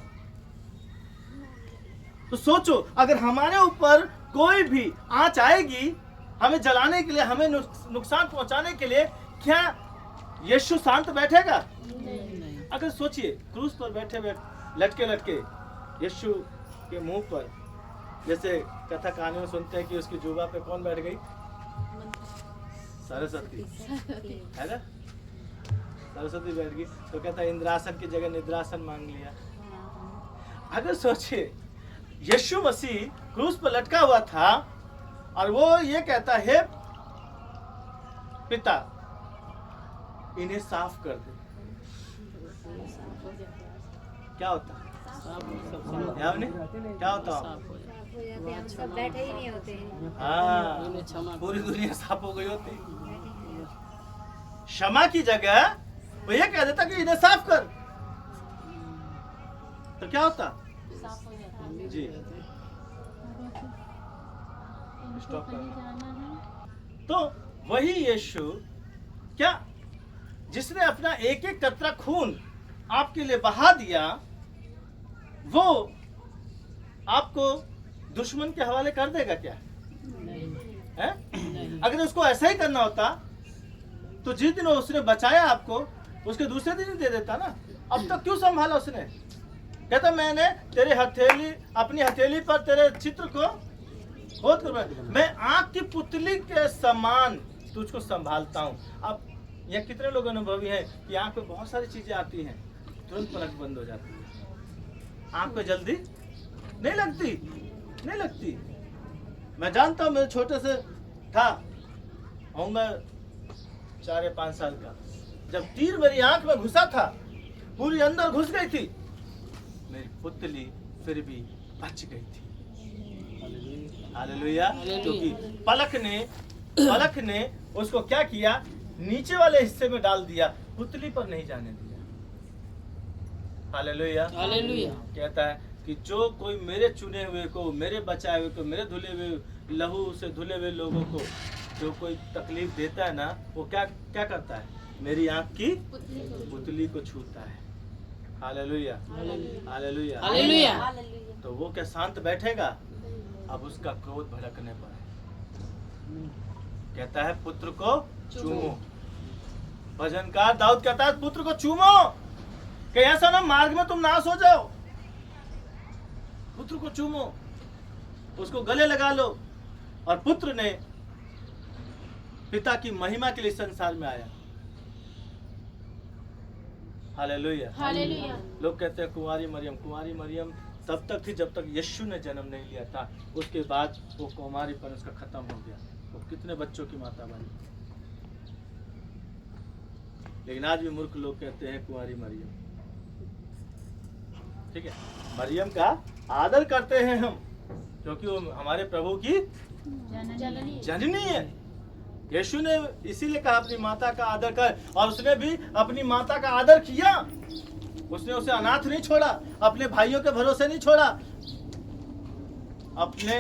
Speaker 2: तो सोचो, अगर हमारे ऊपर कोई भी आंच आएगी हमें जलाने के लिए, हमें नुकसान पहुंचाने के लिए, क्या यीशु शांत बैठेगा? अगर सोचिए, क्रूस पर बैठे लटके लटके यीशु के मुंह पर, जैसे कथा कहानी में सुनते हैं कि उसकी जुबा पे कौन बैठ गई? सरस्वती, है ना? सरस्वती बैठ गई तो कहता है इंद्रासन की जगह निद्रासन मांग लिया। अगर सोचिए, यीशु मसीह क्रूस पर लटका हुआ था और वो ये कहता है, पिता इन्हें साफ कर दे, क्या होता? क्या होता?
Speaker 6: सब बैठे ही नहीं होते हैं।
Speaker 2: हाँ, पूरी दुनिया साफ हो गई होती। क्षमा की जगह वो ये कह देता कि इन्हें साफ कर, तो क्या होता?
Speaker 1: साफ हो जाता है।
Speaker 2: जी,
Speaker 1: इनको
Speaker 2: स्टॉप
Speaker 1: कहीं
Speaker 2: कर।
Speaker 1: जाना है।
Speaker 2: तो वही यीशु क्या, जिसने अपना एक एक कतरा खून आपके लिए बहा दिया, वो आपको दुश्मन के हवाले कर देगा क्या? है? अगर उसको ऐसा ही करना होता तो जिस दिन उसने बचाया आपको, उसके दूसरे दिन ही दे देता ना। अब तक क्यों संभाला उसने? कहता मैंने तेरे हथेली, अपनी हथेली पर तेरे चित्र को खोद कर मैं आंख की पुतली के समान तुझको संभालता हूँ। अब यह कितने लोग अनुभवी हैं कि आंख पे बहुत सारी चीजें आती हैं, तुरंत पलक बंद हो जाती है, आंख पे जल्दी नहीं लगती। मैं जानता हूँ, मेरे छोटे से था, होऊंगा 4 या 5 साल का, जब तीर मेरी आंख में घुसा था, पूरी अंदर घुस गई थी, मेरी पुतली फिर भी बच गई थी। हालेलुया। क्योंकि पलक ने उसको क्या किया? नीचे वाले हिस्से में डाल दिया, पुतली पर नहीं जाने दिया। हालेलुया।
Speaker 4: हालेलुया।
Speaker 2: कहता है कि जो कोई मेरे चुने हुए को, मेरे बचाए हुए को, मेरे धुले हुए लहू से धुले हुए लोगों को जो कोई तकलीफ देता है ना, वो क्या करता है? मेरी आंख की पुतली को छूता है। हालेलुया। हालेलुया।
Speaker 4: हालेलुया।
Speaker 2: तो वो क्या शांत बैठेगा? अब उसका क्रोध भड़कने पर है। कहता है पुत्र को चूमो। भजनकार दाऊद कहता है पुत्र को चूमो, कि ऐसा ना मार्ग में तुम नाश हो जाओ। पुत्र को चूमो, उसको गले लगा लो। और पुत्र ने पिता की महिमा के लिए संसार में आया। हालेलुया।
Speaker 1: हालेलुया।
Speaker 2: लोग कहते हैं कुंवारी मरियम तब तक थी जब तक यीशु ने जन्म नहीं लिया था, उसके बाद वो कुंवारीपन उसका खत्म हो गया। वो कितने बच्चों की माता बनी। लेकिन आज भी मूर्ख लोग कहते हैं कुंवारी मरियम। ठीक है, मरियम का आदर करते हैं हम, क्योंकि वो हमारे प्रभु की जननी है। यीशु ने इसीलिए कहा अपनी माता का आदर कर, और उसने भी अपनी माता का आदर किया। उसने उसे अनाथ नहीं छोड़ा, अपने भाइयों के भरोसे नहीं छोड़ा, अपने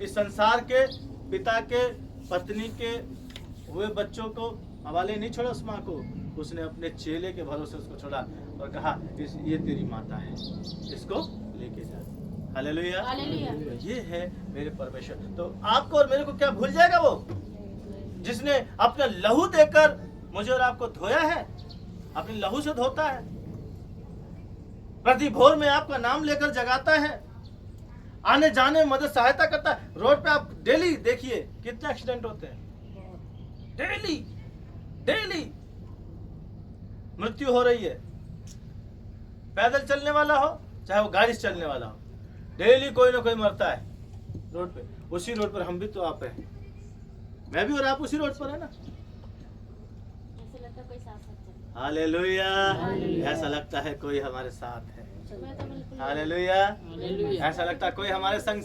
Speaker 2: इस संसार के पिता के पत्नी के हुए बच्चों को हवाले नहीं छोड़ा उस माँ को। उसने अपने चेले के भरोसे उसको छोड़ा और कहा ये तेरी माता है, इसको लेके जा। हालेलुया।
Speaker 1: हालेलुया।
Speaker 2: ये है मेरे परमेश्वर। तो आपको और मेरे को क्या भूल जाएगा वो, जिसने अपना लहू देकर मुझे और आपको धोया है, अपने लहू से धोता है, प्रति भोर में आपका नाम लेकर जगाता है, आने जाने में मदद सहायता करता है। रोड पे आप डेली देखिए कितने एक्सीडेंट होते हैं, डेली मृत्यु हो रही है। पैदल चलने वाला हो चाहे वो गाड़ी से चलने वाला हो, डेली कोई ना कोई मरता है रोड पे। उसी रोड पर हम भी तो आप हैं, मैं भी और आप उसी रोड पर है ना। हालेलुया। ऐसा लगता है कोई हमारे साथ है। हालेलुया। ऐसा लगता है कोई हमारे संग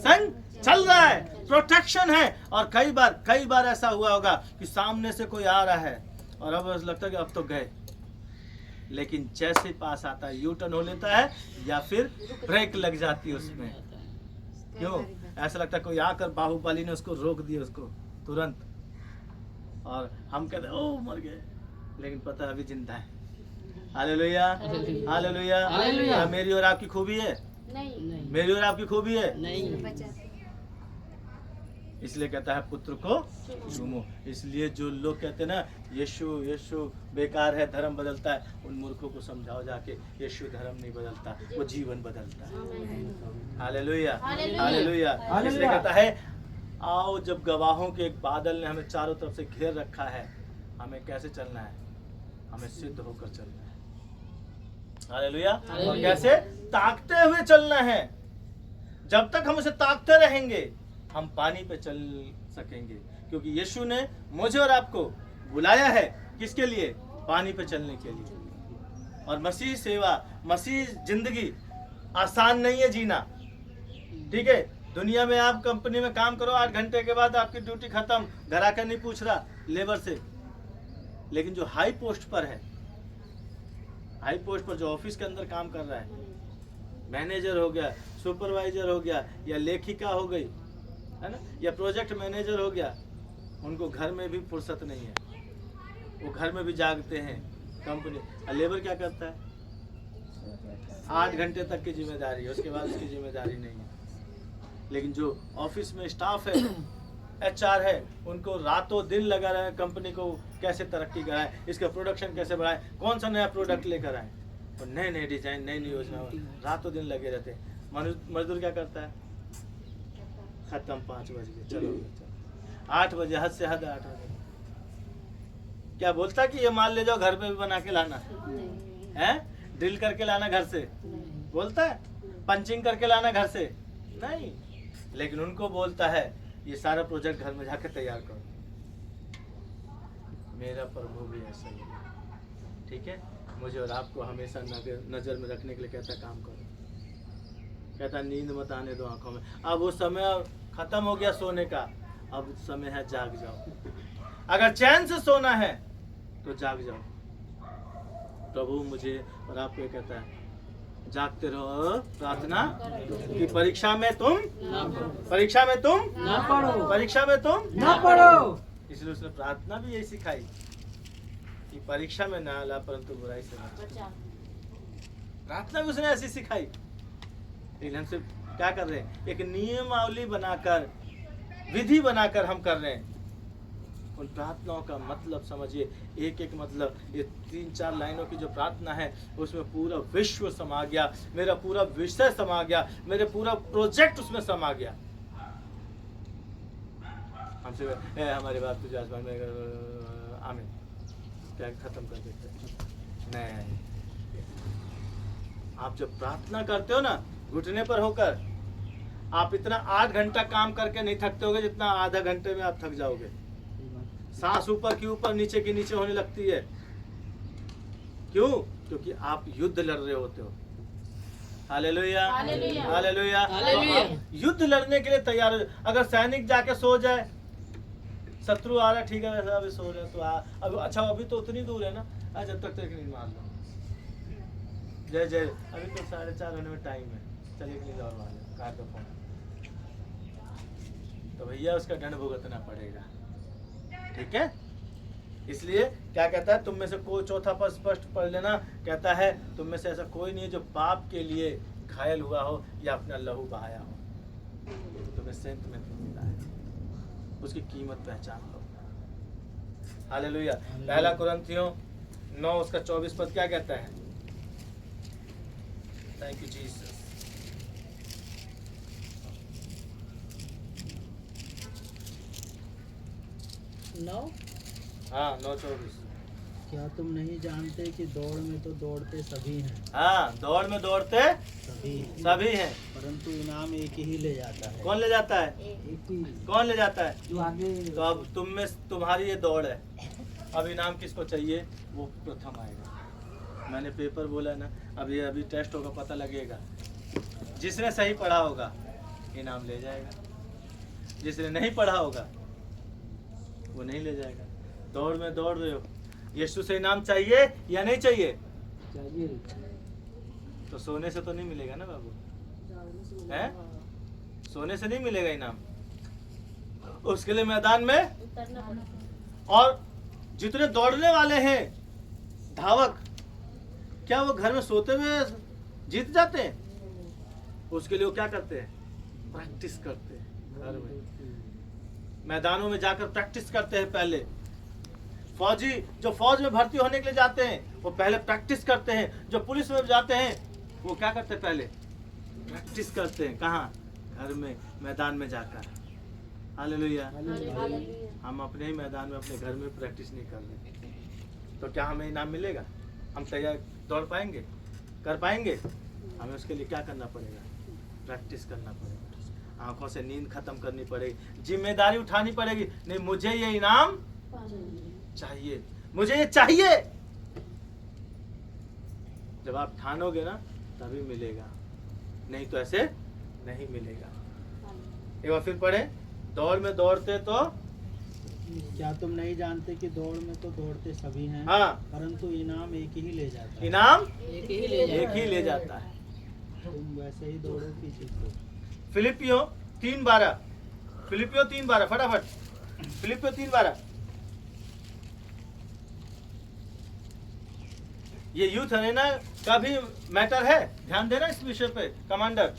Speaker 2: चल रहा है, प्रोटेक्शन है। और कई बार ऐसा हुआ होगा कि सामने से कोई आ रहा है और अब लगता है कि अब तो गए, लेकिन जैसे पास आता है यू टर्न हो लेता है या फिर ब्रेक लग जाती है उसमें। क्यों? ऐसा लगता है कोई आकर बाहुबली ने उसको रोक दिया उसको तुरंत, और हम कहते हैं ओ मर गए, लेकिन पता अभी जिंदा है। Hallelujah hallelujah
Speaker 4: hallelujah.
Speaker 2: क्या मेरी और आपकी खूबी है?
Speaker 6: नहीं
Speaker 2: मेरी और आपकी खूबी है?
Speaker 4: नहीं।
Speaker 6: बचाते
Speaker 2: इसलिए कहता है पुत्र को चूमो। इसलिए जो लोग कहते हैं ना यीशु यीशु बेकार है, धर्म बदलता है, उन मूर्खों को समझाओ जाके, यीशु धर्म नहीं बदलता, वो जीवन बदलता है। Hallelujah hallelujah. इसलिए कहता है आओ, जब गवाहों के एक बादल ने हमें चारों तरफ से घेर रखा है, हमें कैसे चलना है? हमें सिद्ध होकर चलना है। हालेलुया। और कैसे? ताकते हुए चलना है। जब तक हम उसे ताकते रहेंगे हम पानी पे चल सकेंगे, क्योंकि यीशु ने मुझे और आपको बुलाया है किसके लिए? पानी पे चलने के लिए। और मसीह सेवा, मसीह जिंदगी आसान नहीं है जीना, ठीक है? दुनिया में आप कंपनी में काम करो, 8 घंटे के बाद आपकी ड्यूटी खत्म, घर आकर नहीं पूछ रहा लेबर से। लेकिन जो हाई पोस्ट पर है, हाई पोस्ट पर जो ऑफिस के अंदर काम कर रहा है, मैनेजर हो गया, सुपरवाइजर हो गया, या लेखिका हो गई, है ना, या प्रोजेक्ट मैनेजर हो गया, उनको घर में भी फुर्सत नहीं है, वो घर में भी जागते हैं कंपनी। और लेबर क्या करता है? 8 घंटे तक की जिम्मेदारी है, उसके बाद उसकी जिम्मेदारी नहीं है। लेकिन जो ऑफिस में स्टाफ है, HR है, उनको रातों दिन लगा रहे हैं कंपनी को कैसे तरक्की कराए, इसका प्रोडक्शन कैसे बढ़ाए, कौन सा नया प्रोडक्ट लेकर आए, और नए नए डिजाइन, नई नई योजना, रातों दिन लगे रहते हैं। मजदूर क्या करता है? खत्म 5 बज गए, चलो 8 बजे, हद से हद 8 बजे। क्या बोलता कि ये माल ले जाओ घर पे भी बना के लाना है, ड्रिल करके लाना घर से? बोलता है पंचिंग करके लाना घर से? नहीं। लेकिन उनको बोलता है ये सारा प्रोजेक्ट घर में जाके तैयार करो। मेरा प्रभु भी ऐसा ही है, ठीक है? मुझे और आपको हमेशा नजर में रखने के लिए कहता है काम करो, कहता है नींद मत आने दो आंखों में। अब वो समय खत्म हो गया सोने का, अब समय है जाग जाओ। अगर चैन से सोना है तो जाग जाओ। प्रभु मुझे और आपको ये कहता है जागते रहो, प्रार्थना कि परीक्षा में तुम
Speaker 4: ना पढ़ो।
Speaker 2: परीक्षा में तुम
Speaker 4: ना पढ़ो।
Speaker 2: परीक्षा में तुम
Speaker 4: ना पढ़ो।
Speaker 2: इसलिए उसने प्रार्थना भी यही सिखाई कि परीक्षा में ना ला परंतु बुराई से बचा। प्रार्थना भी उसने ऐसी सिखाई। लेकिन हमसे क्या कर रहे हैं? एक नियमावली बनाकर, विधि बनाकर हम कर रहे हैं। उन प्रार्थनाओं का मतलब समझिए, एक एक मतलब, ये 3-4 लाइनों की जो प्रार्थना है उसमें पूरा विश्व समा गया, मेरा पूरा विषय समा गया, मेरे पूरा प्रोजेक्ट उसमें समा गया। हमसे हमारे बात तुझे आसमान में आमीन क्या खत्म कर देते नहीं। आप जब प्रार्थना करते हो ना घुटने पर होकर, आप इतना 8 घंटा काम करके नहीं थकते होगे जितना आधा घंटे में आप थक जाओगे। सांस ऊपर की ऊपर, नीचे की नीचे होने लगती है। क्यों? क्योंकि आप युद्ध लड़ रहे होते हो। Hallelujah
Speaker 1: hallelujah.
Speaker 2: हालेलुया।
Speaker 4: हालेलुया।
Speaker 2: तो आप युद्ध लड़ने के लिए तैयार हो। अगर सैनिक जाके सो जाए, शत्रु आ रहा है, ठीक है वैसा अभी सो रहे तो अब अच्छा अभी तो उतनी दूर है ना, जब तक तक नींद मार लो। जय जय, अभी तो 4:30 होने में टाइम है, चलिए एक नींद और मार लो, काट दो फोन। तो भैया उसका दंड भुगतना पड़ेगा, ठीक है? इसलिए क्या कहता है? तुम में से कोई, चौथा पद स्पष्ट पढ़ लेना, कहता है तुम में से ऐसा कोई नहीं है जो पाप के लिए घायल हुआ हो या अपना लहू बहाया हो। तुम्हें सेंत में मिला है, उसकी कीमत पहचान लो। हालेलुया। पहला कुरिन्थियों 9 उसका 24 पद क्या कहता है? Thank you Jesus. हाँ 9:24।
Speaker 3: क्या तुम नहीं जानते कि दौड़ में तो दौड़ते सभी हैं,
Speaker 2: हाँ दौड़ में दौड़ते सभी हैं,
Speaker 3: परंतु इनाम एक ही ले जाता है।
Speaker 2: कौन ले जाता है?
Speaker 3: एक ही
Speaker 2: कौन ले जाता है?
Speaker 3: जो आगे।
Speaker 2: तो अब तुम में तुम्हारी ये दौड़ है, अब इनाम किसको चाहिए? वो प्रथम आएगा। मैंने पेपर बोला ना, अभी टेस्ट होगा, पता लगेगा। जिसने सही पढ़ा होगा इनाम ले जाएगा, जिसने नहीं पढ़ा होगा वो नहीं ले जाएगा। दौड़ में दौड़ रहे हो, यीशु से इनाम चाहिए या नहीं चाहिए? तो सोने से तो नहीं मिलेगा ना बाबू, है? सोने से नहीं मिलेगा इनाम, उसके लिए मैदान में।
Speaker 1: उतरना पड़ेगा।
Speaker 2: और जितने दौड़ने वाले हैं धावक, क्या वो घर में सोते हुए जीत जाते हैं? उसके लिए वो क्या करते हैं? प्रैक्टिस करते हैं घर में, मैदानों में जाकर प्रैक्टिस करते हैं। पहले फौजी जो फौज में भर्ती होने के लिए जाते हैं वो पहले प्रैक्टिस करते हैं। जो पुलिस में जाते हैं वो क्या करते हैं? पहले प्रैक्टिस करते हैं। कहाँ? घर में, मैदान में जाकर। हालेलुया। हम अपने ही मैदान में, अपने घर में प्रैक्टिस नहीं कर रहे, तो क्या हमें इनाम मिलेगा? हम तैयार दौड़ पाएंगे? कर पाएंगे? हमें उसके लिए क्या करना पड़ेगा? प्रैक्टिस करना पड़ेगा। आंखों से नींद खत्म करनी पड़ेगी, जिम्मेदारी उठानी पड़ेगी। नहीं, मुझे ये इनाम चाहिए, मुझे ये चाहिए। जब आप ठानोगे ना तभी मिलेगा, नहीं तो ऐसे नहीं मिलेगा। एक बार फिर पढ़े, दौड़ में दौड़ते तो
Speaker 3: क्या तुम नहीं जानते कि दौड़ में तो दौड़ते सभी हैं,
Speaker 2: हाँ,
Speaker 3: परंतु इनाम एक ही ले जाता है।
Speaker 2: इनाम
Speaker 4: एक ही ले
Speaker 2: एक ही ले जाता है।
Speaker 3: तुम वैसे ही दौड़ो कि जीतो।
Speaker 2: फिलिपियो 3:12, फिलिपियो 3:12, फटाफट फिलिपियो 3:12। ये यूथ अरेना का भी मैटर है, ध्यान देना इस विषय पे कमांडर,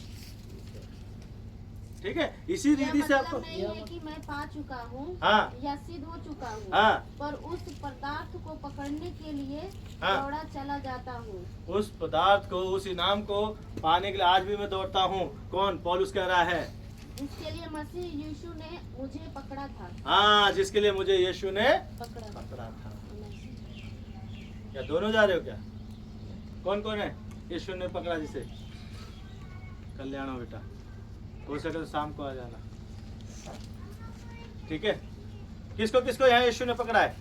Speaker 2: ठीक है? इसी रीति से आपको,
Speaker 7: नहीं है कि मैं पा चुका हूँ
Speaker 2: हाँ,
Speaker 7: या सिद्ध हो चुका हूँ,
Speaker 2: हाँ,
Speaker 7: पर उस पदार्थ को पकड़ने के लिए
Speaker 2: हाँ।
Speaker 7: दौड़ा चला जाता हूँ।
Speaker 2: उस पदार्थ को, उस इनाम को पाने के लिए आज भी मैं दौड़ता हूँ। कौन? पौलुस कह रहा है,
Speaker 7: जिसके लिए मसीह यीशु ने मुझे पकड़ा था।
Speaker 2: हाँ, जिसके लिए मुझे यीशु ने
Speaker 7: पकड़ा था।
Speaker 2: पकड़ा था। क्या दोनों जा रहे हो क्या? कौन कौन है? यीशु ने पकड़ा जिसे? कल्याण हो बेटा, हो सके तो शाम को आ जाना, ठीक है? किसको किसको यहाँ यीशु ने पकड़ा है?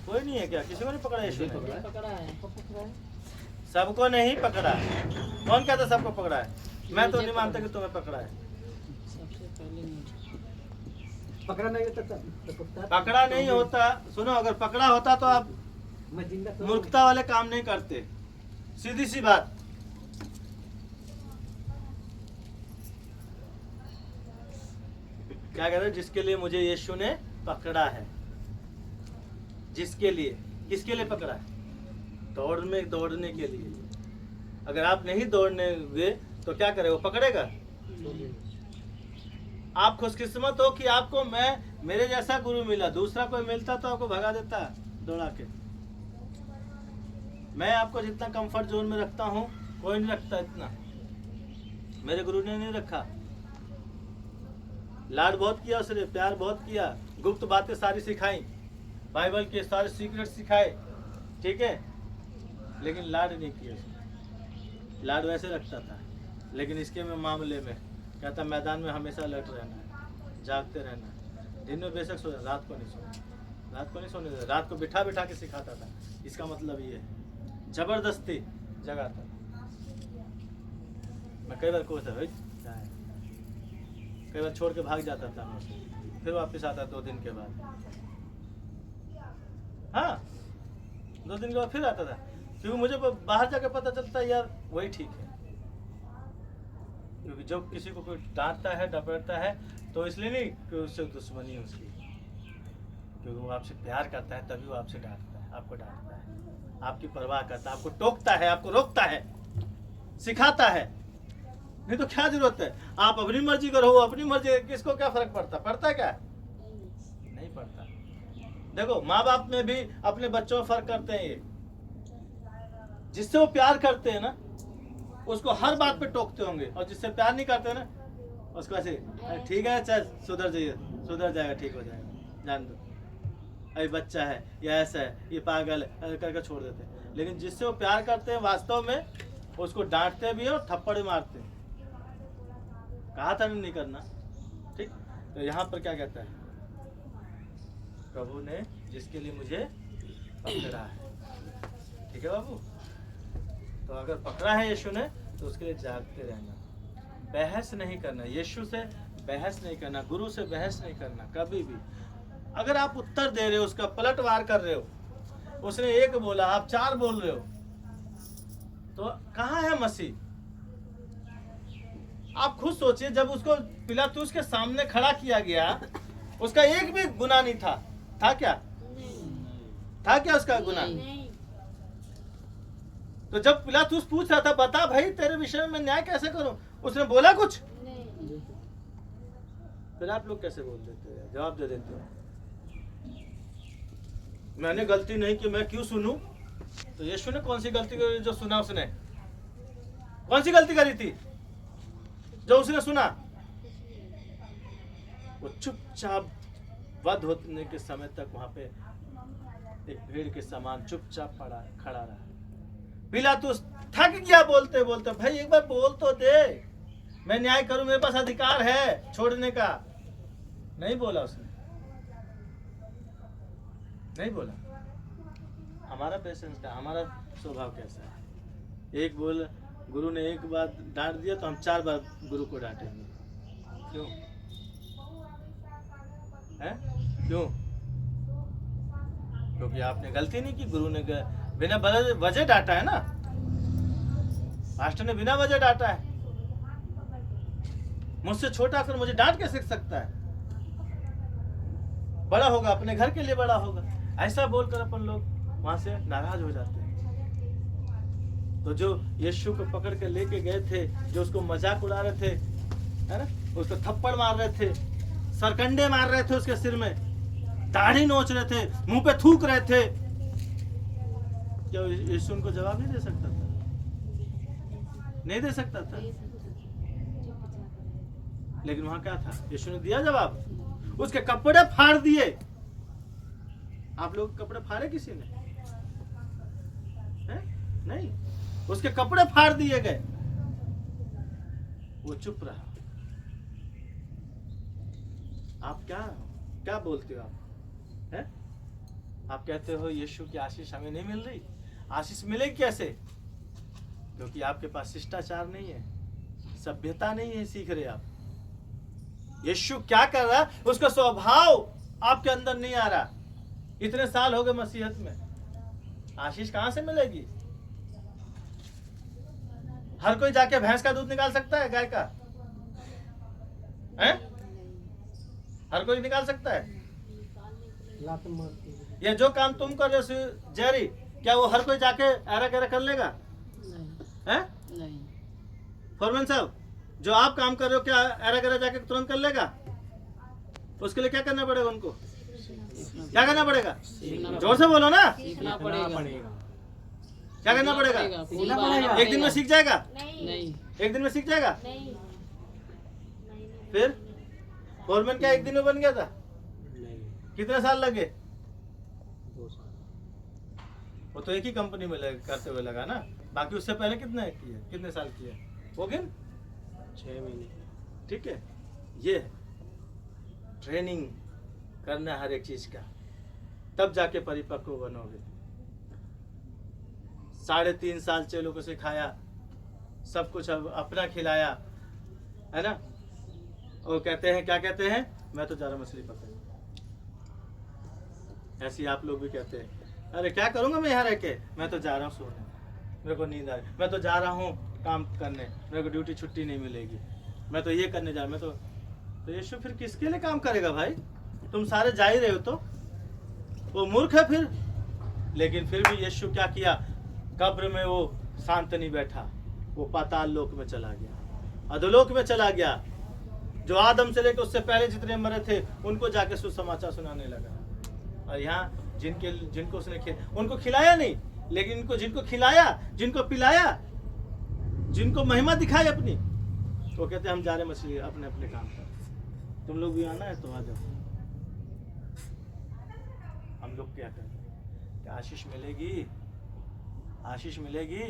Speaker 2: कोई नहीं है क्या? किसी को नहीं पकड़ा यीशु ने?
Speaker 4: पकड़ा है।
Speaker 2: सबको नहीं पकड़ा है। कौन कहता सबको पकड़ा है? मैं तो नहीं मानता कि तुम्हें पकड़ा है।
Speaker 4: सबसे पहले मुझे
Speaker 3: पकड़ा नहीं होता
Speaker 2: पकड़ा नहीं होता, सुनो, अगर पकड़ा होता तो आप मूर्खता वाले काम नहीं करते। सीधी सी बात। क्या कह रहे? जिसके लिए मुझे यीशु ने पकड़ा है। जिसके लिए, किसके लिए पकड़ा है? दौड़ने के लिए। अगर आप नहीं दौड़ने हुए तो क्या करे? वो पकड़ेगा? आप खुशकिस्मत हो कि आपको मेरे जैसा गुरु मिला। दूसरा कोई मिलता तो आपको भगा देता दौड़ा के। मैं आपको जितना कंफर्ट जोन में रखता हूँ कोई नहीं रखता इतना, मेरे गुरु ने नहीं रखा। लाड बहुत किया उसने, प्यार बहुत किया, गुप्त बातें सारी सिखाई, बाइबल के सारे सीक्रेट सिखाए, ठीक है, लेकिन लाड नहीं किया उसने। लाड वैसे रखता था, लेकिन इसके में मामले में कहता मैदान में हमेशा अलर्ट रहना है, जागते रहना है। दिन में बेशक सो, रात को नहीं सोना, रात को नहीं सोने देता, रात को बिठा बिठा के सिखाता था। इसका मतलब ये है जबरदस्ती जगाता। मैं कई बार कोता कई बार छोड़ के भाग जाता था मुझसे, फिर वापस आता 2 दिन के बाद। हाँ, 2 दिन के बाद फिर आता था, क्योंकि मुझे बाहर जाकर पता चलता है यार वही ठीक है। क्योंकि जब किसी को कोई डांटता है, डपटता है, तो इसलिए नहीं कि उससे दुश्मनी है उसकी, क्योंकि वो आपसे प्यार करता है तभी वो आपसे डांटता है, आपको डांटता है, आपकी परवाह करता है, आपको टोकता है, आपको रोकता है, सिखाता है। नहीं तो क्या जरूरत है? आप अपनी मर्जी करो, अपनी मर्जी, किसको क्या फर्क पड़ता? पड़ता है क्या? नहीं पड़ता। देखो, माँ बाप में भी अपने बच्चों में फर्क करते हैं। ये जिससे वो प्यार करते हैं ना उसको हर बात पे टोकते होंगे, और जिससे प्यार नहीं करते ना उसको ऐसे ठीक है चल सुधर जाइए, सुधर जाएगा, ठीक हो जाएगा, जान दो, अभी बच्चा है, या ऐसा है, ये पागल है, ऐसा करके छोड़ देते हैं। लेकिन जिससे वो प्यार करते हैं वास्तव में उसको डांटते भी हैं और थप्पड़ भी मारते हैं। कहा था नहीं करना, ठीक? तो यहाँ पर क्या कहता है? प्रभु ने जिसके लिए मुझे पकड़ा है, ठीक है बाबू? तो अगर पकड़ा है यीशु ने तो उसके लिए जागते रहना, बहस नहीं करना, यीशु से बहस नहीं करना, गुरु से बहस नहीं करना कभी भी। अगर आप उत्तर दे रहे हो, उसका पलटवार कर रहे हो, उसने 1 बोला आप 4 बोल रहे हो, तो कहाँ है मसीह? आप खुद सोचिए, जब उसको पिलातुस के सामने खड़ा किया गया, उसका एक भी गुनाह नहीं था। था क्या? था क्या उसका गुनाह?
Speaker 7: नहीं
Speaker 2: तो जब पिलातुस पूछ रहा था, बता भाई तेरे विषय में मैं न्याय कैसे करूं, उसने बोला कुछ?
Speaker 7: नहीं
Speaker 2: फिर आप लोग कैसे बोल देते हो, जवाब दे देते हो? मैंने गलती नहीं की, मैं क्यों सुनूं? तो यीशु ने कौन सी गलती करी जो सुना उसने? कौन सी गलती करी थी जो उसने सुना? वो चुपचाप वध होने के समय तक वहां पे एक भीड़ के समान चुपचाप खड़ा रहा। पिलातुस थक गया बोलते बोलते, भाई एक बार बोल तो दे, मैं न्याय करूं, मेरे पास अधिकार है छोड़ने का। नहीं बोला उसने, नहीं बोला। हमारा पेशेंस का, हमारा स्वभाव कैसा है? एक बोल, गुरु ने एक बार डांट दिया तो हम 4 बार गुरु को डांटेंगे। क्यों? है? क्यों? क्योंकि आपने गलती नहीं की, गुरु ने बिना वजह डांटा है ना। मास्टर ने बिना वजह डांटा है। मुझसे छोटा कर मुझे डांट के सीख सकता है? बड़ा होगा, अपने घर के लिए बड़ा होगा। ऐसा बोलकर अपन लोग वहां से नाराज हो जाते हैं। तो जो यीशु को पकड़ के लेके गए थे, जो उसको मजाक उड़ा रहे थे, है ना, उसको थप्पड़ मार रहे थे, सरकंडे मार रहे थे उसके सिर में, दाढ़ी नोच रहे थे, मुंह पे थूक रहे थे, क्या यीशु उनको जवाब नहीं दे सकता था? नहीं दे सकता था। लेकिन वहां क्या था? यीशु ने दिया जवाब। उसके कपड़े फाड़ दिए। आप लोग कपड़े फाड़े किसी ने? है? नहीं, उसके कपड़े फाड़ दिए गए। वो चुप रहा। आप क्या बोलते हो? आप है? आप कहते हो यीशु की आशीष हमें नहीं मिल रही। आशीष मिलेगी कैसे? क्योंकि आपके पास शिष्टाचार नहीं है, सभ्यता नहीं है, सीख रहे आप। यीशु क्या कर रहा है, उसका स्वभाव आपके अंदर नहीं आ रहा। इतने साल हो गए मसीहत में, आशीष कहां से मिलेगी? हर कोई जाके भैंस का दूध निकाल सकता है, गाय का? है? हर कोई निकाल सकता है? ये जो काम तुम कर रहे हो जेरी, क्या वो हर कोई जाके ऐरा गैरा कर लेगा? है?
Speaker 4: नहीं।
Speaker 2: फॉरमैन साहब, जो आप काम कर रहे हो, क्या ऐरा गैरा जाके तुरंत कर लेगा? उसके लिए क्या करना पड़ेगा उनको? क्या करना पड़ेगा? जोर से बोलो ना।
Speaker 4: सीखना पड़ेगा।
Speaker 2: क्या करना पड़ेगा?
Speaker 4: सीखना पड़ेगा।
Speaker 2: एक दिन में सीख जाएगा?
Speaker 4: नहीं।
Speaker 2: एक दिन में सीख जाएगा?
Speaker 7: नहीं
Speaker 2: फिर फॉरमैन क्या एक दिन में बन गया था? कितने साल लगे?
Speaker 3: 2 साल।
Speaker 2: वो तो एक ही कंपनी में करते हुए लगा ना। बाकी उससे पहले कितने साल किए? वो गिन।
Speaker 3: 6 महीने।
Speaker 2: ठीक है, ये ट्रेनिंग करना हर एक चीज का, तब जाके परिपक्व बनोगे। 3.5 साल चेलों को सिखाया, सब कुछ अपना खिलाया, है ना। और कहते हैं, क्या कहते हैं? मैं तो जा रहा मछली पकड़। ऐसे ही आप लोग भी कहते हैं, अरे क्या करूंगा मैं यहाँ रह के, मैं तो जा रहा हूँ सोने, मेरे को नींद आ रही, मैं तो जा रहा हूँ काम करने, मेरे को ड्यूटी छुट्टी नहीं मिलेगी, मैं तो ये करने जा, मैं तो यीशु फिर किसके लिए काम करेगा भाई? तुम सारे जा ही रहे हो तो। वो मूर्ख है फिर। लेकिन फिर भी यीशु क्या किया? कब्र में वो शांत नहीं बैठा, वो पाताल लोक में चला गया, अधोलोक में चला गया। जो आदम से लेकर उससे पहले जितने मरे थे, उनको जाके सुसमाचार सुनाने लगा। और यहाँ जिनको उसने उनको खिलाया नहीं, लेकिन इनको जिनको खिलाया, जिनको पिलाया, जिनको महिमा दिखाई अपनी, वो कहते हम जा रहे मछली अपने अपने काम पर। तुम लोग भी आना है तो आ जाओ। हम लोग क्या करें? क्या आशीष मिलेगी? आशीष मिलेगी?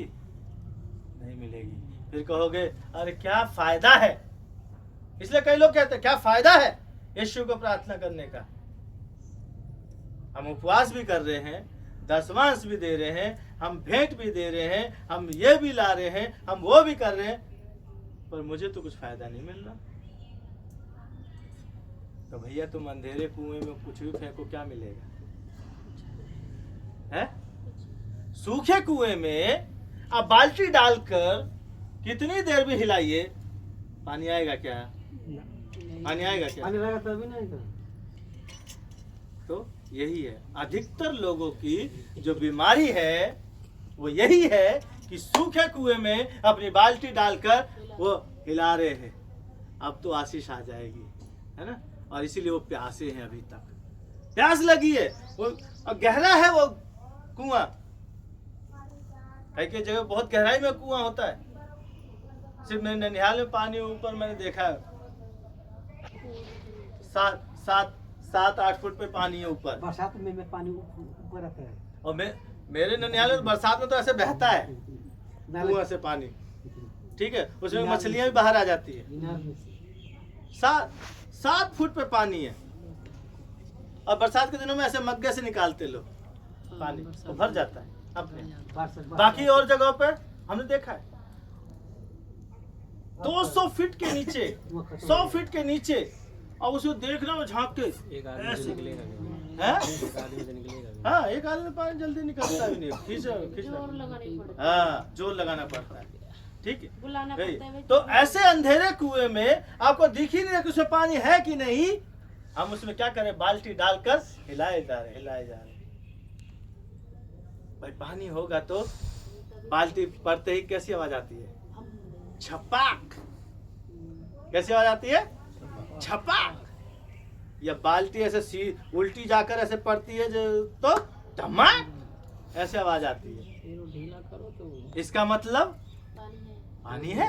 Speaker 2: नहीं मिलेगी। फिर कहोगे अरे क्या फायदा है? इसलिए कई लोग कहते हैं क्या फायदा है यीशु को प्रार्थना करने का? हम उपवास भी कर रहे हैं, दशमांश भी दे रहे हैं, हम भेंट भी दे रहे हैं, हम ये भी ला रहे हैं, हम वो भी कर रहे हैं, पर मुझे तो कुछ फायदा नहीं मिल रहा। तो भैया तुम अंधेरे कुएं में कुछ भी फेंको, क्या मिलेगा? है? सूखे कुएं में आप बाल्टी डालकर कितनी देर भी हिलाइए, पानी आएगा क्या? पानी आएगा क्या?
Speaker 3: पानी रहेगा तभी नहीं तो।
Speaker 2: तो यही है, अधिकतर लोगों की जो बीमारी है वो यही है कि सूखे कुएं में अपनी बाल्टी डालकर वो हिला रहे हैं। अब तो आशीष आ जाएगी, है ना? और इसीलिए वो प्यासे हैं, अभी तक प्यास लगी है, वो और गहरा है वो कुआं। कई जगह बहुत गहराई में कुआं होता है। सिर्फ मेरे ननिहाल में पानी ऊपर मैंने देखा है 7-8 फुट पे पानी है ऊपर।
Speaker 3: बरसात में पानी ऊपर आता है।
Speaker 2: और मेरे ननिहाल में बरसात में तो ऐसे बहता है कुआं से पानी, ठीक है, उसमें मछलियां भी बाहर आ जाती है। 7 फुट पे पानी है, और बरसात के दिनों में ऐसे मग्गे से निकालते लोग पानी, वो भर जाता है अपने। बाकी और जगहों पे हमने देखा है 200 फीट के नीचे, 100 फीट के नीचे, और उसको देखना वो झांक के
Speaker 5: एक आदमी से निकलेगा नहीं।
Speaker 2: हैं?
Speaker 5: एक आदमी से निकलेगा
Speaker 2: हाँ, एक आदमी पानी जल्दी निकलता भी नहीं, खींच हाँ, जोर लगाना पड़ता है, ठीक है।
Speaker 7: बुलाना
Speaker 2: गई।
Speaker 7: पड़ता है।
Speaker 2: तो ऐसे अंधेरे कुएं में आपको दिख ही नहीं रहा कि उसमें पानी है कि नहीं, हम उसमें क्या करें, बाल्टी डालकर हिलाए जा रहे। भाई पानी होगा तो बाल्टी पड़ते ही कैसी आवाज आती है? छपाक। कैसी आवाज आती है? छपाक। या बाल्टी ऐसे उल्टी जाकर ऐसे पड़ती है जो तो धमाक ऐसे आवाज आती है।
Speaker 4: ढीला करो तो
Speaker 2: इसका मतलब पानी है।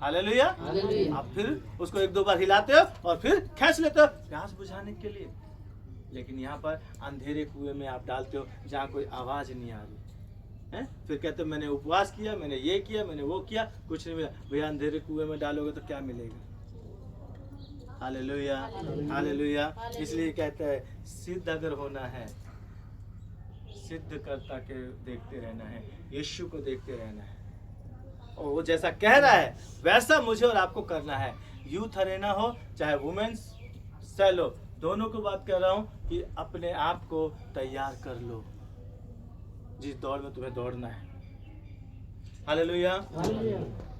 Speaker 2: हालेलुया। आप फिर उसको 1-2 बार हिलाते हो और फिर खींच लेते हो प्यास बुझाने के लिए। लेकिन यहाँ पर अंधेरे कुएं में आप डालते हो जहाँ कोई आवाज नहीं आ रही है, फिर कहते हो मैंने उपवास किया, मैंने ये किया, मैंने वो किया, कुछ नहीं मिला। भैया अंधेरे कुएं में डालोगे तो क्या मिलेगा? Hallelujah, hallelujah. इसलिए कहता है सिद्ध अगर होना है, सिद्ध कर्ता के देखते रहना है, यीशु को देखते रहना है, और वो जैसा कह रहा है वैसा मुझे और आपको करना है। यूथ अरेना हो चाहे वुमेन्स सेल हो, दोनों को बात कर रहा हूँ कि अपने आप को तैयार कर लो जिस दौड़ में तुम्हें दौड़ना है। हालेलुया।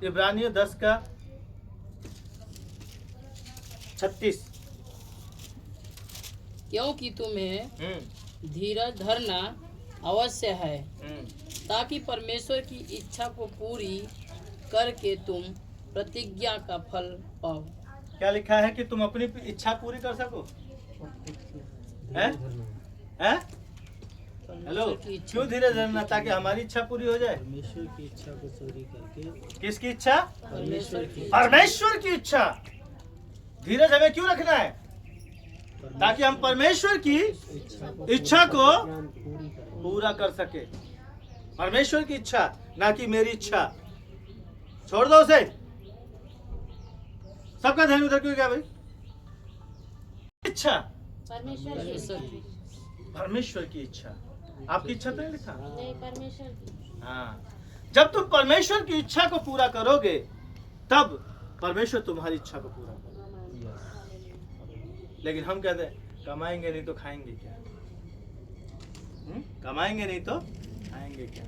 Speaker 2: इब्रानियों 10:36।
Speaker 4: क्योंकि तुम्हें धीरज धरना अवश्य है ताकि परमेश्वर की इच्छा को पूरी करके तुम प्रतिज्ञा का फल पाओ।
Speaker 2: क्या लिखा है कि तुम अपनी इच्छा पूरी कर सको? हैं? हैं? हेलो, क्यों धीरे धरना? ताकि हमारी इच्छा पूरी हो जाए।
Speaker 3: परमेश्वर की इच्छा को पूरी करके।
Speaker 2: किसकी इच्छा?
Speaker 4: परमेश्वर की
Speaker 2: परमेश्वर की इच्छा। धीरज हमें क्यों रखना है? ताकि हम परमेश्वर की इच्छा को पूरा कर सके। परमेश्वर की इच्छा, ना कि मेरी इच्छा। छोड़ दो उसे। सबका ध्यान उधर क्यों गया भाई? इच्छा परमेश्वर की इच्छा। आपकी इच्छा तो नहीं लिखा?
Speaker 7: नहीं, परमेश्वर की।
Speaker 2: हाँ, जब तुम परमेश्वर की इच्छा को पूरा करोगे तब परमेश्वर तुम्हारी इच्छा को पूरा करेगा। लेकिन हम कहते हैं कमाएंगे नहीं तो खाएंगे क्या? कमाएंगे नहीं तो खाएंगे क्या?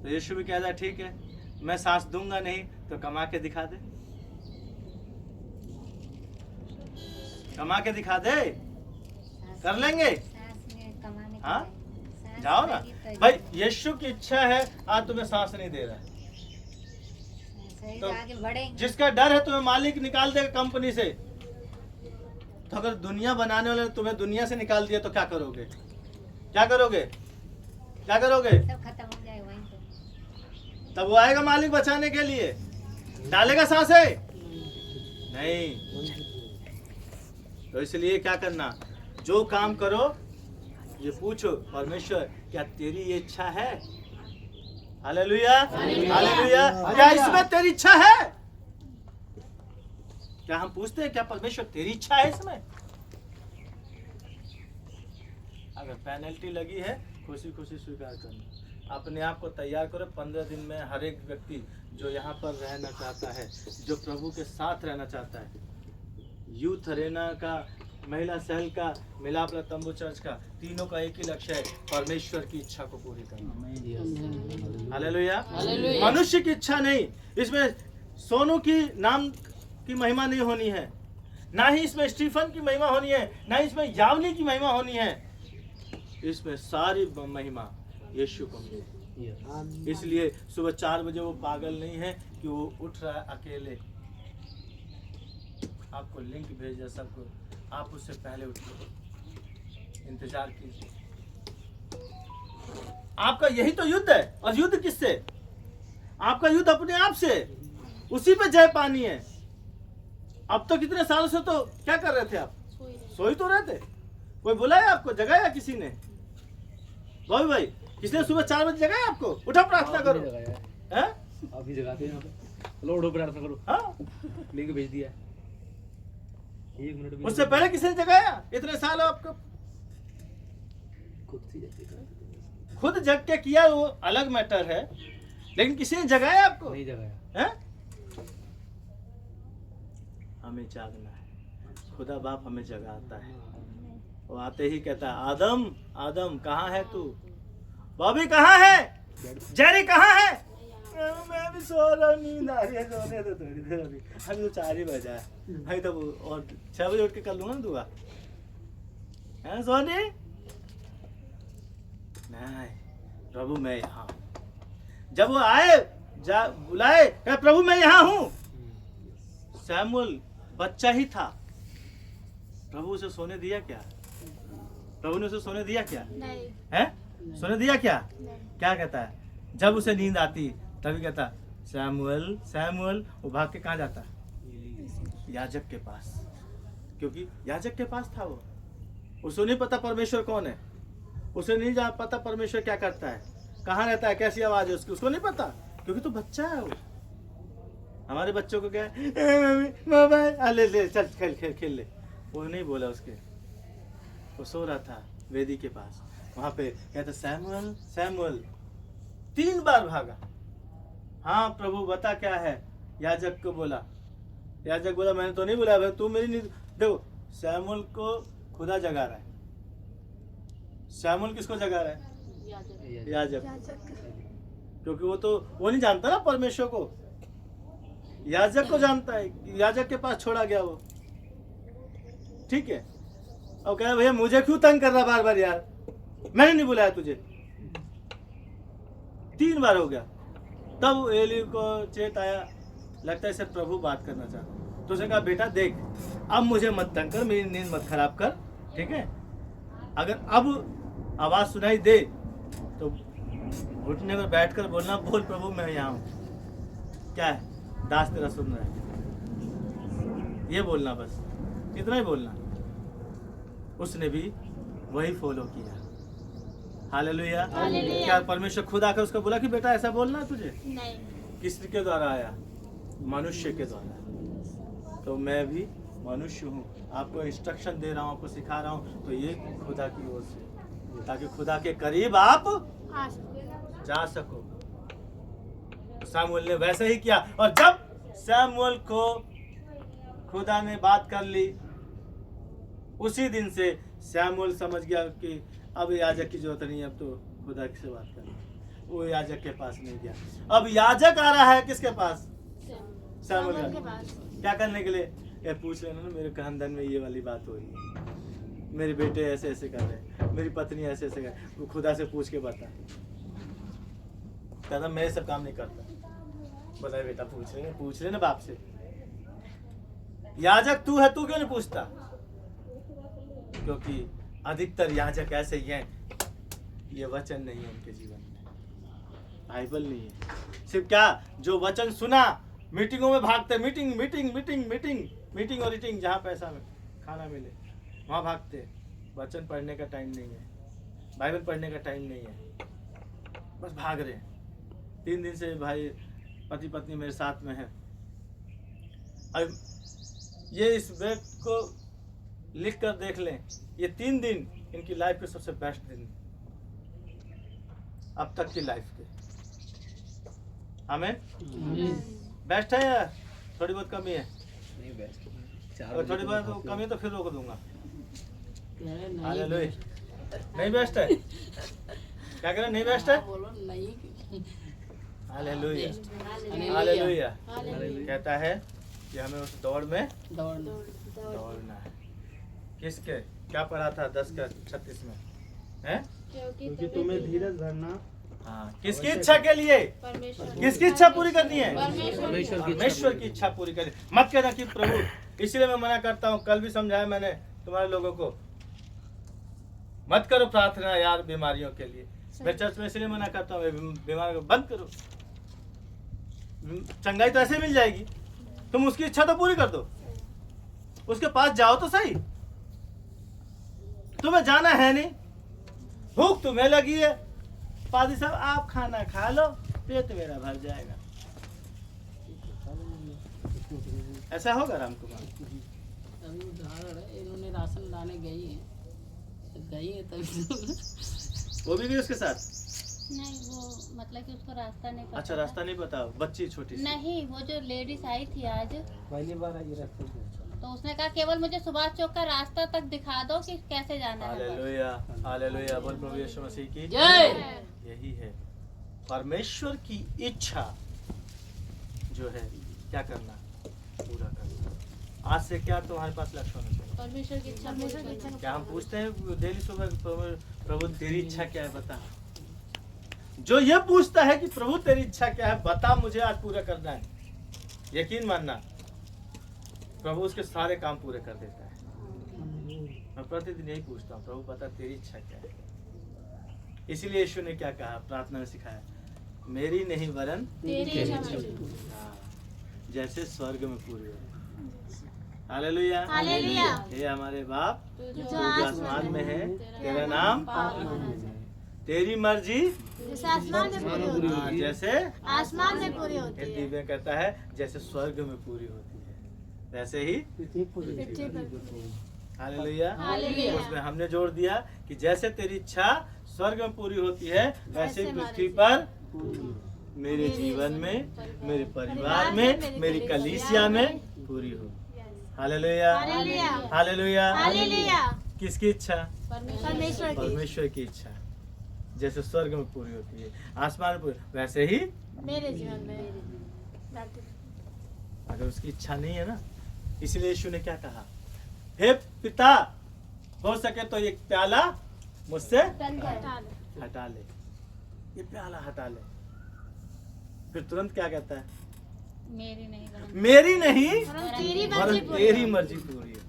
Speaker 2: तो यीशु भी कहता है ठीक है, मैं सांस दूंगा नहीं तो कमा के दिखा दे, कमा के दिखा दे, कर लेंगे। हाँ, जाओ ना भाई। यीशु की इच्छा है, आज तुम्हें सांस नहीं दे रहा है तो
Speaker 6: आगे बढ़ेंगे।
Speaker 2: जिसका डर है तुम्हें मालिक निकाल देगा कंपनी से, तो अगर दुनिया बनाने वाले तुम्हें दुनिया से निकाल दिया तो क्या करोगे? क्या करोगे? क्या करोगे?
Speaker 6: सब खत्म हो जाए वहीं पे।
Speaker 2: तब वो आएगा मालिक बचाने के लिए, डालेगा सांसें? नहीं। तो इसलिए क्या करना, जो काम करो ये पूछो परमेश्वर क्या तेरी ये इच्छा है? Hallelujah, hallelujah. क्या इसमें तेरी इच्छा है? क्या हम पूछते हैं क्या परमेश्वर तेरी इच्छा है इसमें? अगर पेनल्टी लगी है खुशी खुशी स्वीकार करना। अपने आप को तैयार करो। 15 दिन में हर एक व्यक्ति जो यहाँ पर रहना चाहता है, जो प्रभु के साथ रहना चाहता है, यूथ अरेना का महिला सेल का, मिलापला तंबू चर्च का, तीनों का एक ही लक्ष्य है, परमेश्वर की इच्छा को पूरी करना। हालेलुया।
Speaker 4: हालेलुया।
Speaker 2: मनुष्य की इच्छा नहीं, इसमें सोनू की नाम की महिमा नहीं होनी है, ना ही इसमें स्टीफन की महिमा होनी है, ना ही इसमें यावनी की महिमा होनी है, इसमें सारी महिमा यीशु को मिले। इसलिए सुबह 4 बजे वो पागल नहीं है कि वो उठ रहा है अकेले। आपको लिंक भेजा सबको, आप उससे पहले उठिए, इंतजार कीजिए। आपका यही तो युद्ध है। और युद्ध किससे? आपका युद्ध अपने आप से, उसी पे जय पानी है। अब तो कितने सालों से तो क्या कर रहे थे आप? सोई तो रहे थे। कोई बुलाया आपको? जगाया किसी ने? भाई किसने सुबह 4 बजे जगाया आपको? उठो प्रार्थना करो। हैं?
Speaker 5: आप भी जगाते हैं यहाँ पे। लो उठो प्रार्थना करो।
Speaker 2: हाँ?
Speaker 5: लिंक भेज दिया है। 1 मिनट में
Speaker 2: उससे पहले किसने जगाया? इतने साल आपको
Speaker 5: खुद से जाते हैं।
Speaker 2: खुद जग के किया वो अलग मैटर है, लेकिन किसी ने जगाया आपको?
Speaker 5: नहीं जगाया।
Speaker 2: हैं? हमें जागना है। खुदा बाप हमें जगाता है। वो आते ही कहता है, आदम आदम कहाँ है तू? बॉबी कहाँ है? जेरी कहाँ है? मैं भी सो रहा हूँ, नींद आ रही है, सोने दो थोड़ी देर अभी। अभी तो 4 ही बजा है, अभी तो और 6 बजे उठ के कर लूंगा ना दुआ। हैं सोनी? नहीं, प्रभु मैं यहाँ हूँ। जब वो आए बुलाए, कहा प्रभु मैं यहाँ हूँ। सैमुअल बच्चा ही था, प्रभु उसे सोने दिया क्या? प्रभु ने उसे सोने दिया क्या?
Speaker 7: नहीं
Speaker 2: है? सोने दिया क्या?
Speaker 7: नहीं।
Speaker 2: क्या कहता है? जब उसे नींद आती तभी कहता सैमुअल सैमुअल। वो भाग के कहाँ जाता? याजक के पास, क्योंकि याजक के पास था वो। उसे नहीं पता परमेश्वर कौन है, उसे नहीं जा पता परमेश्वर क्या करता है, कहाँ रहता है, कैसी आवाज है उसकी, उसको नहीं पता, क्योंकि तो बच्चा है वो। हमारे बच्चों को क्या है, मोबाइल ले ले चल खेल खेल खेल ले, वो नहीं बोला उसके। वो सो रहा था वेदी के पास, वहां पे कहता सैमुअल सैमुअल। 3 बार भागा। हाँ प्रभु बता क्या है? याजक को बोला। याजक बोला मैंने तो नहीं बुलाया भाई, तू मेरी नींद। देखो सैमुअल को खुदा जगा रहा है। सैमुअल किसको जगा रहा है? याजक। क्योंकि वो नहीं जानता ना परमेश्वर को, याजक को जानता है। याजक के पास छोड़ा गया वो, ठीक है। और कह भैया मुझे क्यों तंग कर रहा बार बार यार, मैंने नहीं बुलाया तुझे। 3 बार हो गया। तब एली को चेत आया, लगता है इसे प्रभु बात करना चाहता। तो उसने कहा बेटा देख, अब मुझे मत तंग कर, मेरी नींद मत खराब कर, ठीक है। अगर अब आवाज सुनाई दे तो घुटने पर बैठकर बोलना, बोल प्रभु मैं यहाँ हूँ, क्या है दास तेरा सुन रहा है, ये बोलना, बस इतना ही बोलना। उसने भी वही फॉलो किया। हालेलुया। क्या परमेश्वर खुद आकर उसको बोला कि बेटा ऐसा बोलना है तुझे?
Speaker 7: नहीं।
Speaker 2: किसके द्वारा आया? मनुष्य के द्वारा। तो मैं भी मनुष्य हूँ, आपको इंस्ट्रक्शन दे रहा हूँ, आपको सिखा रहा हूँ, तो ये खुदा की ओर से, ताकि खुदा के करीब आप जा सको। सैमुअल ने वैसे ही किया, और जब सैमुअल को खुदा ने बात कर ली, उसी दिन से सैमुअल समझ गया कि अब याजक की जरूरत नहीं है, अब तो खुदा से बात करना। वो याजक के पास नहीं गया। अब याजक आ रहा है किसके पास? सैमुअल के पास। क्या करने के लिए? ये पूछ लेना ना, मेरे खानदान में ये वाली बात हो रही है, मेरे बेटे ऐसे ऐसे कर रहे हैं, मेरी पत्नी ऐसे ऐसे कर, वो खुदा से पूछ के बता। कहता मैं सब काम नहीं करता। बताए बेटा पूछ ले ना बाप से। याजक तू है, तू क्यों नहीं पूछता? क्योंकि अधिकतर याजक ऐसे ही हैं, ये वचन नहीं है उनके जीवन में, बाइबल नहीं है। सिर्फ क्या जो वचन सुना, मीटिंगों में भागते, meeting meeting meeting meeting meeting और ईटिंग, जहाँ पैसा खाना मिले वहाँ भागते। वचन पढ़ने का टाइम नहीं है, बाइबल पढ़ने का टाइम नहीं है, बस भाग रहे हैं। 3 दिन से भाई पति पत्नी मेरे साथ में है। अब ये इस वेट को लिख कर देख लें, ये 3 दिन इनकी लाइफ के सबसे बेस्ट दिन अब तक की लाइफ के। हमें बेस्ट है या थोड़ी बहुत कमी है?
Speaker 5: नहीं बेस्ट।
Speaker 2: अगर थोड़ी बहुत कमी है तो फिर रोक दूंगा। हालेलुया। नहीं बेस्ट है? क्या कह रहे नहीं बेस्ट है?
Speaker 4: बोलो नहीं।
Speaker 2: Hallelujah
Speaker 4: hallelujah.
Speaker 2: हालेलुया। कहता है कि हमें उस दौड़ में
Speaker 4: दौड़ना।
Speaker 2: दौड़ना है। किसके क्या पढ़ा था 10:36 में है?
Speaker 3: क्योंकि तुम्हें धीरज धरना
Speaker 2: हाँ, किसकी इच्छा के लिए? किसकी इच्छा पूरी करनी है?
Speaker 5: परमेश्वर
Speaker 2: की इच्छा पूरी करनी। मत कहना कि प्रभु, इसलिए मैं मना करता हूँ, कल भी समझाया मैंने तुम्हारे लोगों को, मत करो प्रार्थना यार बीमारियों के लिए। मैं चर्च में इसलिए मना करता हूँ, बीमार को बंद करो। चंगाई तो ऐसे मिल जाएगी, तुम उसकी इच्छा तो पूरी कर दो, उसके पास जाओ तो सही। तुम्हें जाना है नहीं, भूख तुम्हें लगी है, पादी साहब आप खाना खा लो, पेट मेरा भर जाएगा। ऐसा होगा राम कुमार?
Speaker 4: अभी उदाहरण है, इन्होंने राशन लाने गई है तभी
Speaker 2: वो भी गई उसके साथ?
Speaker 1: नहीं, वो मतलब कि उसको रास्ता नहीं पता
Speaker 2: अच्छा,
Speaker 1: था।
Speaker 2: रास्ता नहीं पता, बच्ची छोटी सी।
Speaker 1: नहीं, वो जो लेडीज आई थी आज,
Speaker 3: पहली बार आई रास्ते से।
Speaker 1: तो उसने कहा केवल मुझे सुभाष चौक का रास्ता तक दिखा दो कि कैसे जाना है बस।
Speaker 2: Hallelujah hallelujah. बोल प्रभु यीशु मसीह की
Speaker 4: जय।
Speaker 2: यही है परमेश्वर की इच्छा जो है, क्या करना, पूरा करना। आज से क्या तुम्हारे पास लक्ष्य होना चाहिए?
Speaker 7: परमेश्वर की इच्छा
Speaker 2: क्या हम पूछते हैं डेली सुबह, प्रभु तेरी इच्छा क्या है बता? जो ये पूछता है कि प्रभु तेरी इच्छा क्या है बता, मुझे आज पूरा करना है, यकीन मानना प्रभु उसके सारे काम पूरे कर देता है। मैं प्रतिदिन यही पूछता हूँ, प्रभु बता तेरी इच्छा क्या है। इसीलिए यीशु ने क्या कहा, प्रार्थना में सिखाया, मेरी नहीं वरन
Speaker 7: तेरी इच्छा
Speaker 2: हाँ, जैसे स्वर्ग में पूरी हो। Hallelujah
Speaker 7: hallelujah.
Speaker 2: हे हमारे बाप
Speaker 7: जो
Speaker 2: जो आसमान में है, तेरा नाम, तेरी मर्जी
Speaker 7: जैसे आसमान में पूरी होती
Speaker 2: हाँ, जैसे
Speaker 7: आसमान में पूरी होती है।
Speaker 2: हिंदी में कहता है जैसे स्वर्ग में पूरी होती है वैसे ही। हालेलुया।
Speaker 7: हालेलुया।
Speaker 2: उसमें हमने जोड़ दिया कि जैसे तेरी इच्छा स्वर्ग में पूरी होती है वैसे ही पृथ्वी पर मेरे जीवन में, मेरे परिवार में, मेरी कलीसिया में पूरी हो। Hallelujah
Speaker 7: hallelujah.
Speaker 2: हालेलुया।
Speaker 7: हालेलुया।
Speaker 2: किसकी इच्छा?
Speaker 7: परमेश्वर की
Speaker 2: परमेश्वर की इच्छा। जैसे स्वर्ग में पूरी होती है आसमान में पूरी, वैसे ही
Speaker 7: मेरे जीवन में।
Speaker 2: अगर उसकी इच्छा नहीं है ना, इसलिए यीशु ने क्या कहा, हे पिता हो सके तो ये प्याला मुझसे हटा ले, ये प्याला हटा ले। फिर तुरंत क्या कहता है,
Speaker 1: मेरी नहीं वरन
Speaker 2: मेरी नहीं
Speaker 7: तेरी
Speaker 2: वरन
Speaker 7: मर्जी पूरी
Speaker 2: तेरी मर्जी पूरी हो।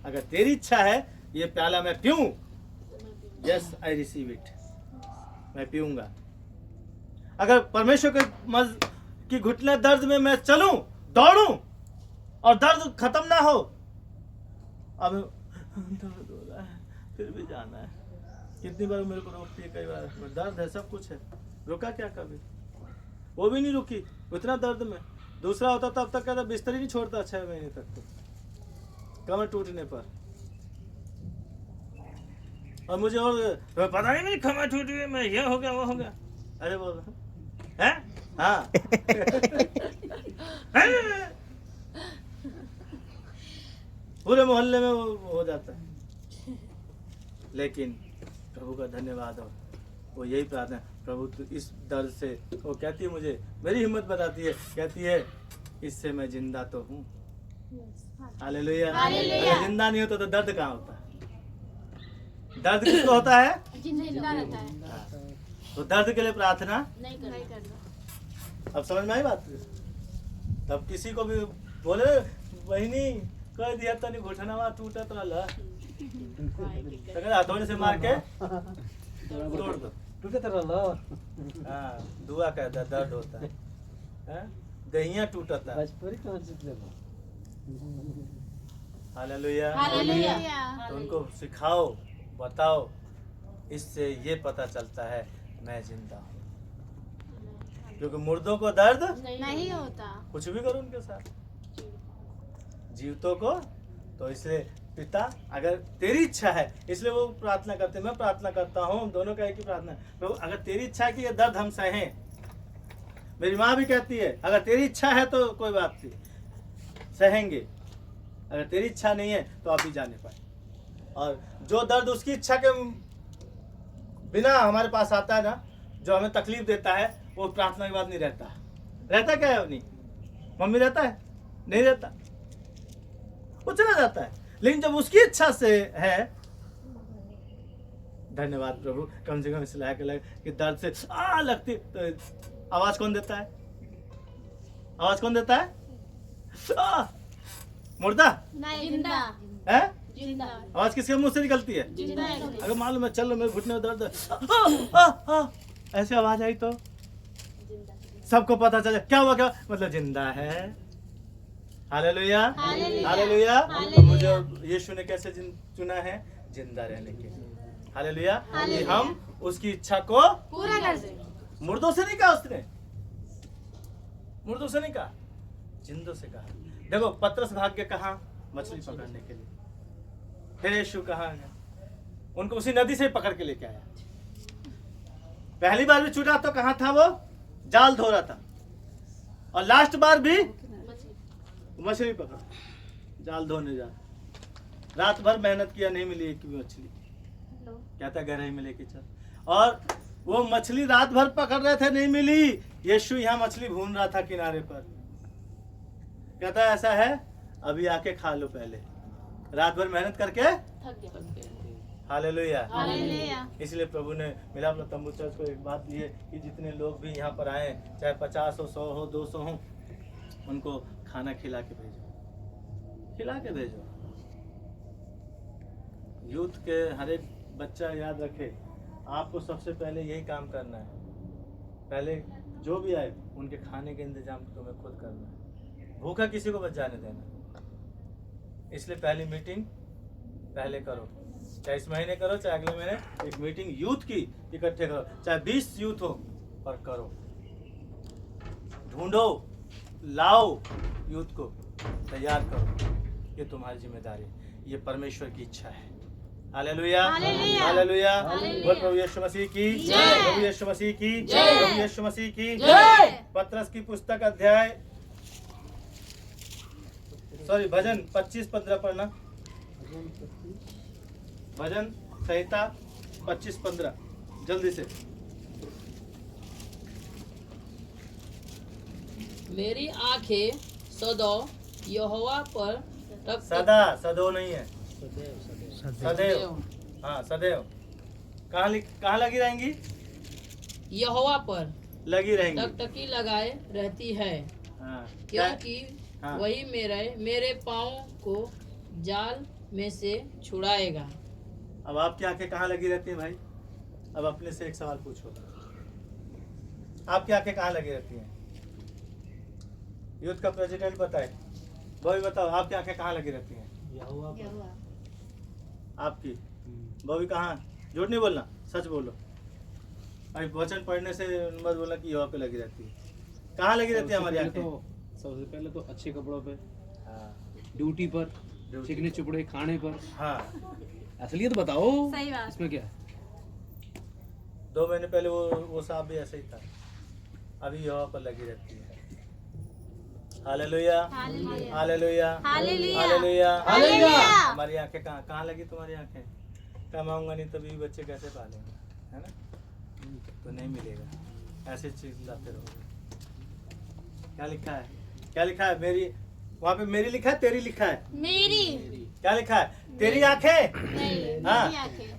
Speaker 2: अगर तेरी इच्छा है ये प्याला मैं पीऊं, यस आई रिसीव इट, मैं पीऊंगा। अगर परमेश्वर के की घुटने दर्द में मैं चलूं, दौड़ूं और दर्द खत्म ना हो, अब दर्द हो रहा है फिर भी जाना है। कितनी बार मेरे को रोकती है, कई बार दर्द है सब कुछ है, रुका क्या कभी? वो भी नहीं रुकी उतना दर्द में। दूसरा होता तब तक कहता बिस्तर ही नहीं छोड़ता 6 महीने तक, तो कमर टूटने पर। और मुझे और पता नहीं मेरी कमर टूट गई, मैं ये हो गया वो हो गया। अरे बोल है हाँ पूरे मोहल्ले में वो हो जाता है। लेकिन प्रभु का धन्यवाद हो, वो यही प्रार्थना, प्रभु तू इस दर्द से, वो कहती है मुझे, मेरी हिम्मत बताती है, कहती है इससे मैं जिंदा तो हूँ। हालेलुया।
Speaker 7: हालेलुया।
Speaker 2: अगर जिंदा नहीं होता तो दर्द कहाँ होता है? दर्द किसको होता है?
Speaker 7: जिंदा रहता है।
Speaker 2: हाँ। तो दर्द के लिए प्रार्थना।
Speaker 7: नहीं करना।
Speaker 2: अब समझ में आई बात? तब किसी को भी बोले बहनी कह दिया तो नहीं घुटना टूटा तो ला, हथौड़े से मार के तोड़ दो,
Speaker 3: टूटे तरह लो
Speaker 2: हाँ, दुआ कहता दर्द होता है, हैं? दहिया टूटता है।
Speaker 3: भोजपुरी कौन सी फिल्म?
Speaker 2: हालेलुया।
Speaker 7: हालेलुया।
Speaker 2: तो उनको सिखाओ, बताओ, इससे ये पता चलता है मैं जिंदा हूँ। क्योंकि मुर्दों को दर्द
Speaker 7: नहीं होता।
Speaker 2: कुछ भी करो उनके साथ, जीवतों को। तो इसलिए पिता अगर तेरी इच्छा है, इसलिए वो प्रार्थना करते हैं, मैं प्रार्थना करता हूँ, दोनों का एक ही प्रार्थना है, प्रभु अगर तेरी इच्छा है कि ये दर्द हम सहें। मेरी माँ भी कहती है अगर तेरी इच्छा है तो कोई बात नहीं, सहेंगे, अगर तेरी इच्छा नहीं है तो आप ही जाने पाए। और जो दर्द उसकी इच्छा के बिना हमारे पास आता है ना, जो हमें तकलीफ देता है, वो प्रार्थना के बाद नहीं रहता। रहता क्या है अपनी मम्मी, रहता है नहीं रहता, वो चला जाता है। लेकिन जब उसकी इच्छा से है, धन्यवाद प्रभु, कम से कम इस लायक लगे कि दर्द से लगती तो आवाज कौन देता है? आवाज कौन देता है? मुर्दा
Speaker 1: जिंदा
Speaker 2: है?
Speaker 1: जिंदा
Speaker 2: आवाज किसके मुंह से निकलती है?
Speaker 1: जिंदा
Speaker 2: अगर मालूम है चलो मेरे घुटने में दर्द है, ऐसे आवाज आई तो सबको पता चले क्या हुआ, क्या मतलब जिंदा है। Hallelujah hallelujah. तो मुझे यीशु ने कैसे चुना है? जिंदा रहने के लिए। हालेलुया। कि हम उसकी इच्छा को
Speaker 7: पूरा कर दे।
Speaker 2: मुर्दों से नहीं कहा उसने, मुर्दों से नहीं कहा, जिंदों से कहा। देखो पतरस भाग के कहा मछली पकड़ने के लिए, फिर यीशु कहाँ गया? उनको उसी नदी से पकड़ के लेके आया। पहली बार भी छूटा तो कहाँ था वो? जाल धो रहा था। और लास्ट बार भी मछली पकड़, जाल धोने जा, रात भर मेहनत किया, नहीं मिली एक भी मछली। कहता गहराई में लेके चल। और वो मछली रात भर पकड़ रहे थे, नहीं मिली। यीशु यहाँ मछली भून रहा था किनारे पर। कहता ऐसा है, अभी आके खा लो पहले, रात भर मेहनत करके
Speaker 1: थक गया।
Speaker 2: हालेलुया।
Speaker 1: हालेलुया।
Speaker 2: इसलिए प्रभु ने मिलाप तंबू चर्च को एक बात दी है कि जितने लोग भी यहाँ पर आए, चाहे 50 हो, 100 हो, 200 हो, उनको खाना खिला के भेजो, खिला के भेजो। यूथ के हर एक बच्चा याद रखे, आपको सबसे पहले यही काम करना है। पहले जो भी आए उनके खाने के इंतजाम तुम्हें खुद करना है, भूखा किसी को बच जाने देना। इसलिए पहली मीटिंग पहले करो, चाहे इस महीने करो चाहे अगले महीने, एक मीटिंग यूथ की इकट्ठे करो, चाहे 20 यूथ हो, पर करो, ढूंढो, लाओ, यूथ को तैयार करो। ये तुम्हारी जिम्मेदारी, ये परमेश्वर की इच्छा है। Hallelujah hallelujah. बोल प्रभु यीशु मसीह की जय, प्रभु यीशु मसीह की जय, प्रभु यीशु मसीह की जय। पतरस की पुस्तक अध्याय भजन 25-15 पढ़ना, भजन संहिता 25-15 जल्दी से।
Speaker 4: मेरी आंखें सदा यहोवा पर टक
Speaker 2: सदा, सदो नहीं है,
Speaker 3: सदैव
Speaker 2: सदैव। हाँ सदैव। कहाँ लगी रहेंगी?
Speaker 4: यहोवा पर
Speaker 2: लगी रहेंगी।
Speaker 4: टकटकी लगाए रहती है,
Speaker 2: हाँ,
Speaker 4: क्योंकि
Speaker 2: हाँ।
Speaker 4: वही मेरे पाँव को जाल में से छुड़ाएगा।
Speaker 2: अब आपकी आंखें कहाँ लगी रहती हैं भाई? अब अपने से एक सवाल पूछो, आपकी आंखें कहाँ लगी रहती हैं? यूथ का प्रेसिडेंट बताए, बॉबी बताओ, आपकी आंखें कहाँ लगी रहती हैं?
Speaker 3: यहोवा पर।
Speaker 2: आपकी बॉबी कहाँ? झूठ नहीं बोलना, सच बोलो। अभी वचन पढ़ने से मत बोलना कि यहोवा पे लगी रहती है। कहाँ लगी रहती है हमारी आंखें?
Speaker 5: सबसे पहले तो अच्छे कपड़ों पे,
Speaker 2: हाँ,
Speaker 5: ड्यूटी पर, चिकने चुपड़े खाने पर।
Speaker 2: हाँ।
Speaker 5: असलियत बताओ,
Speaker 1: सही बात।
Speaker 5: इसमें क्या?
Speaker 2: 2 महीने पहले वो साहब भी ऐसे ही था, अभी यहोवा पर लगी रहती है। Hallelujah hallelujah hallelujah hallelujah. हमारी आंखें कहाँ लगी? तुम्हारी आंखें कमाऊंगा नहीं तभी बच्चे कैसे पालेंगे, है ना? तो नहीं मिलेगा, ऐसे चिल्लाते रहोगे। क्या लिखा है? क्या लिखा है? मेरी, वहाँ पे मेरी लिखा है, तेरी लिखा है?
Speaker 1: मेरी
Speaker 2: क्या लिखा है? तेरी आंखें।
Speaker 1: नहीं,
Speaker 2: हाँ।
Speaker 1: मेरी आंखें,